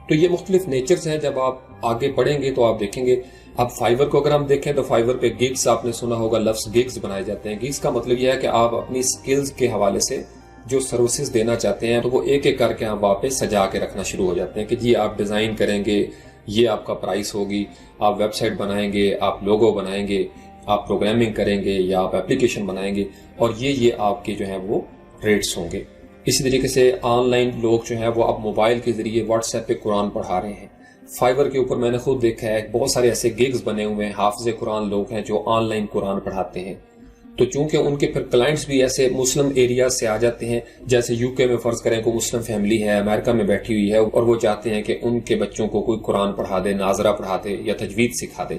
تو یہ مختلف نیچرز ہیں. جب آپ آگے پڑھیں گے تو آپ دیکھیں گے. اب فائیور کو اگر ہم دیکھیں تو فائیور پہ گیگز، آپ نے سنا ہوگا لفظ گیگز بنائے جاتے ہیں. گیگز کا مطلب یہ ہے کہ آپ اپنی سکلز کے حوالے سے جو سروسز دینا چاہتے ہیں تو وہ ایک ایک کر کے آپ وہاں پہ سجا کے رکھنا شروع ہو جاتے ہیں کہ جی آپ ڈیزائن کریں گے، یہ آپ کا پرائس ہوگی، آپ ویب سائٹ بنائیں گے، آپ لوگو بنائیں گے، آپ پروگرامنگ کریں گے یا آپ اپلیکیشن بنائیں گے اور یہ آپ کے جو ہیں وہ ریٹس ہوں گے. اسی طریقے سے آن لائن لوگ جو ہیں وہ اب موبائل کے ذریعے واٹس ایپ پہ قرآن پڑھا رہے ہیں. فائیور کے اوپر میں نے خود دیکھا ہے بہت سارے ایسے گیگز بنے ہوئے ہیں، حافظ قرآن لوگ ہیں جو آن لائن قرآن پڑھاتے ہیں. تو چونکہ ان کے پھر کلائنٹس بھی ایسے مسلم ایریا سے آ جاتے ہیں، جیسے یو کے میں فرض کریں کوئی مسلم فیملی ہے امریکہ میں بیٹھی ہوئی ہے اور وہ چاہتے ہیں کہ ان کے بچوں کو کوئی قرآن پڑھا دے، ناظرہ پڑھا دے یا تجوید سکھا دے.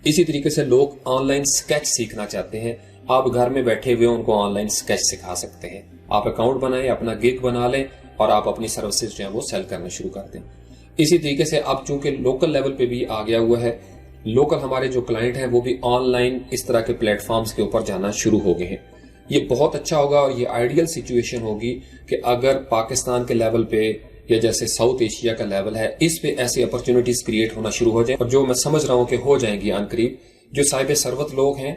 اسی طریقے سے لوگ آن لائن سکیچ سیکھنا چاہتے ہیں. آپ گھر میں بیٹھے ہوئے ان کو آن لائن سکیچ سکھا سکتے ہیں. آپ اکاؤنٹ بنائیں، اپنا گیگ بنا لیں اور آپ اپنی سروسز جو ہیں وہ سیل کرنا شروع کر دیں. اسی طریقے سے اب چونکہ لوکل لیول پہ بھی آ گیا ہوا ہے، لوکل ہمارے جو کلائنٹ ہیں وہ بھی آن لائن اس طرح کے پلیٹ فارمز کے اوپر جانا شروع ہو گئے ہیں. یہ بہت اچھا ہوگا اور یہ آئیڈیل سچویشن ہوگی کہ اگر پاکستان کے لیول پہ یا جیسے ساؤتھ ایشیا کا لیول ہے اس پہ ایسی اپرچونٹیز کریٹ ہونا شروع ہو جائیں. اور جو میں سمجھ رہا ہوں کہ ہو جائیں گی عن قریب. جو صاحب ثروت لوگ ہیں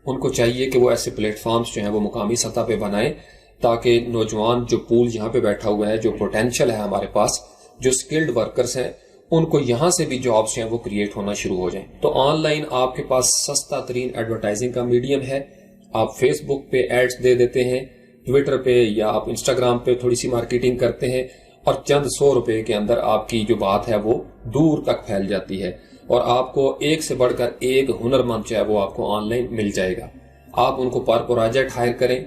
ان کو چاہیے کہ وہ ایسے پلیٹ فارمز جو ہیں وہ مقامی سطح پہ بنائیں تاکہ نوجوان جو پول یہاں پہ بیٹھا ہوا ہے، جو پوٹینشیل ہے ہمارے پاس، جو سکلڈ ورکرز ہیں، ان کو یہاں سے بھی جابز ہیں وہ کریٹ ہونا شروع ہو جائیں. تو آن لائن آپ کے پاس سستا ترین ایڈورٹائزنگ کا میڈیم ہے. آپ فیس بک پہ ایڈز دے دیتے ہیں، ٹویٹر پہ یا آپ انسٹاگرام پہ تھوڑی سی مارکیٹنگ کرتے ہیں اور چند 100 روپے کے اندر آپ کی جو بات ہے وہ دور تک پھیل جاتی ہے اور آپ کو ایک سے بڑھ کر ایک ہنر مند جو ہے وہ آپ کو آن لائن مل جائے گا. آپ ان کو پر پروجیکٹ ہائر کریں،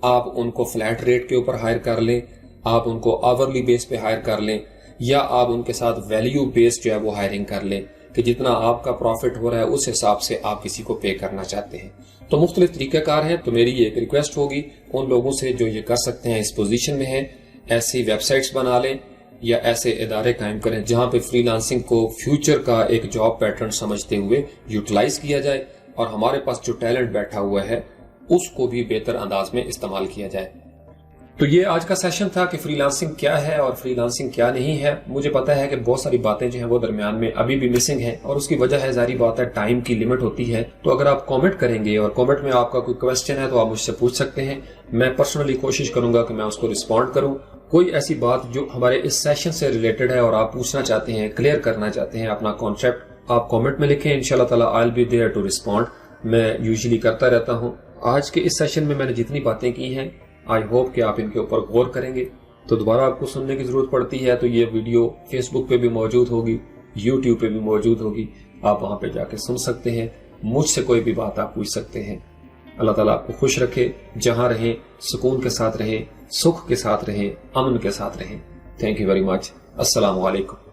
آپ ان کو فلیٹ ریٹ کے اوپر ہائر کر لیں، آپ ان کو آورلی بیس پہ ہائر کر لیں یا آپ ان کے ساتھ ویلیو بیس جو ہے وہ ہائرنگ کر لیں کہ جتنا آپ کا پروفٹ ہو رہا ہے اس حساب سے آپ کسی کو پے کرنا چاہتے ہیں. تو مختلف طریقہ کار ہیں. تو میری یہ ایک ریکویسٹ ہوگی ان لوگوں سے جو یہ کر سکتے ہیں، اس پوزیشن میں ہیں، ایسی ویب سائٹس بنا لیں یا ایسے ادارے قائم کریں جہاں پہ فری لانسنگ کو فیوچر کا ایک جاب پیٹرن سمجھتے ہوئے یوٹیلائز کیا جائے اور ہمارے پاس جو ٹیلنٹ بیٹھا ہوا ہے اس کو بھی بہتر انداز میں استعمال کیا جائے. تو یہ آج کا سیشن تھا کہ فری لانسنگ کیا ہے اور فری لانسنگ کیا نہیں ہے. مجھے پتا ہے کہ بہت ساری باتیں جو ہیں وہ درمیان میں ابھی بھی مسنگ ہیں اور اس کی وجہ ہے ظاہری بات ہے ٹائم کی لمٹ ہوتی ہے. تو اگر آپ کامنٹ کریں گے اور کامنٹ میں آپ کا کوئی کویسچن ہے تو آپ مجھ سے پوچھ سکتے ہیں. میں پرسنلی کوشش کروں گا کہ میں اس کو رسپونڈ کروں. کوئی ایسی بات جو ہمارے اس سیشن سے ریلیٹڈ ہے اور آپ پوچھنا چاہتے ہیں، کلیئر کرنا چاہتے ہیں اپنا کانسیپٹ، آپ کامنٹ میں لکھیں. انشاءاللہ تعالی I will be there to respond. میں یوزلی کرتا رہتا ہوں. آج کے اس سیشن میں نے جتنی باتیں کی ہیں آئی ہوپ کہ آپ ان کے اوپر غور کریں گے. تو دوبارہ آپ کو سننے کی ضرورت پڑتی ہے تو یہ ویڈیو فیس بک پہ بھی موجود ہوگی، یوٹیوب پہ بھی موجود ہوگی. آپ وہاں پہ جا کے سن سکتے ہیں. مجھ سے کوئی بھی بات آپ پوچھ سکتے ہیں. اللہ تعالیٰ آپ کو خوش رکھے، جہاں رہیں سکون کے ساتھ رہیں، سکھ کے ساتھ رہیں، امن کے ساتھ رہیں. Thank you very much. السلام علیکم.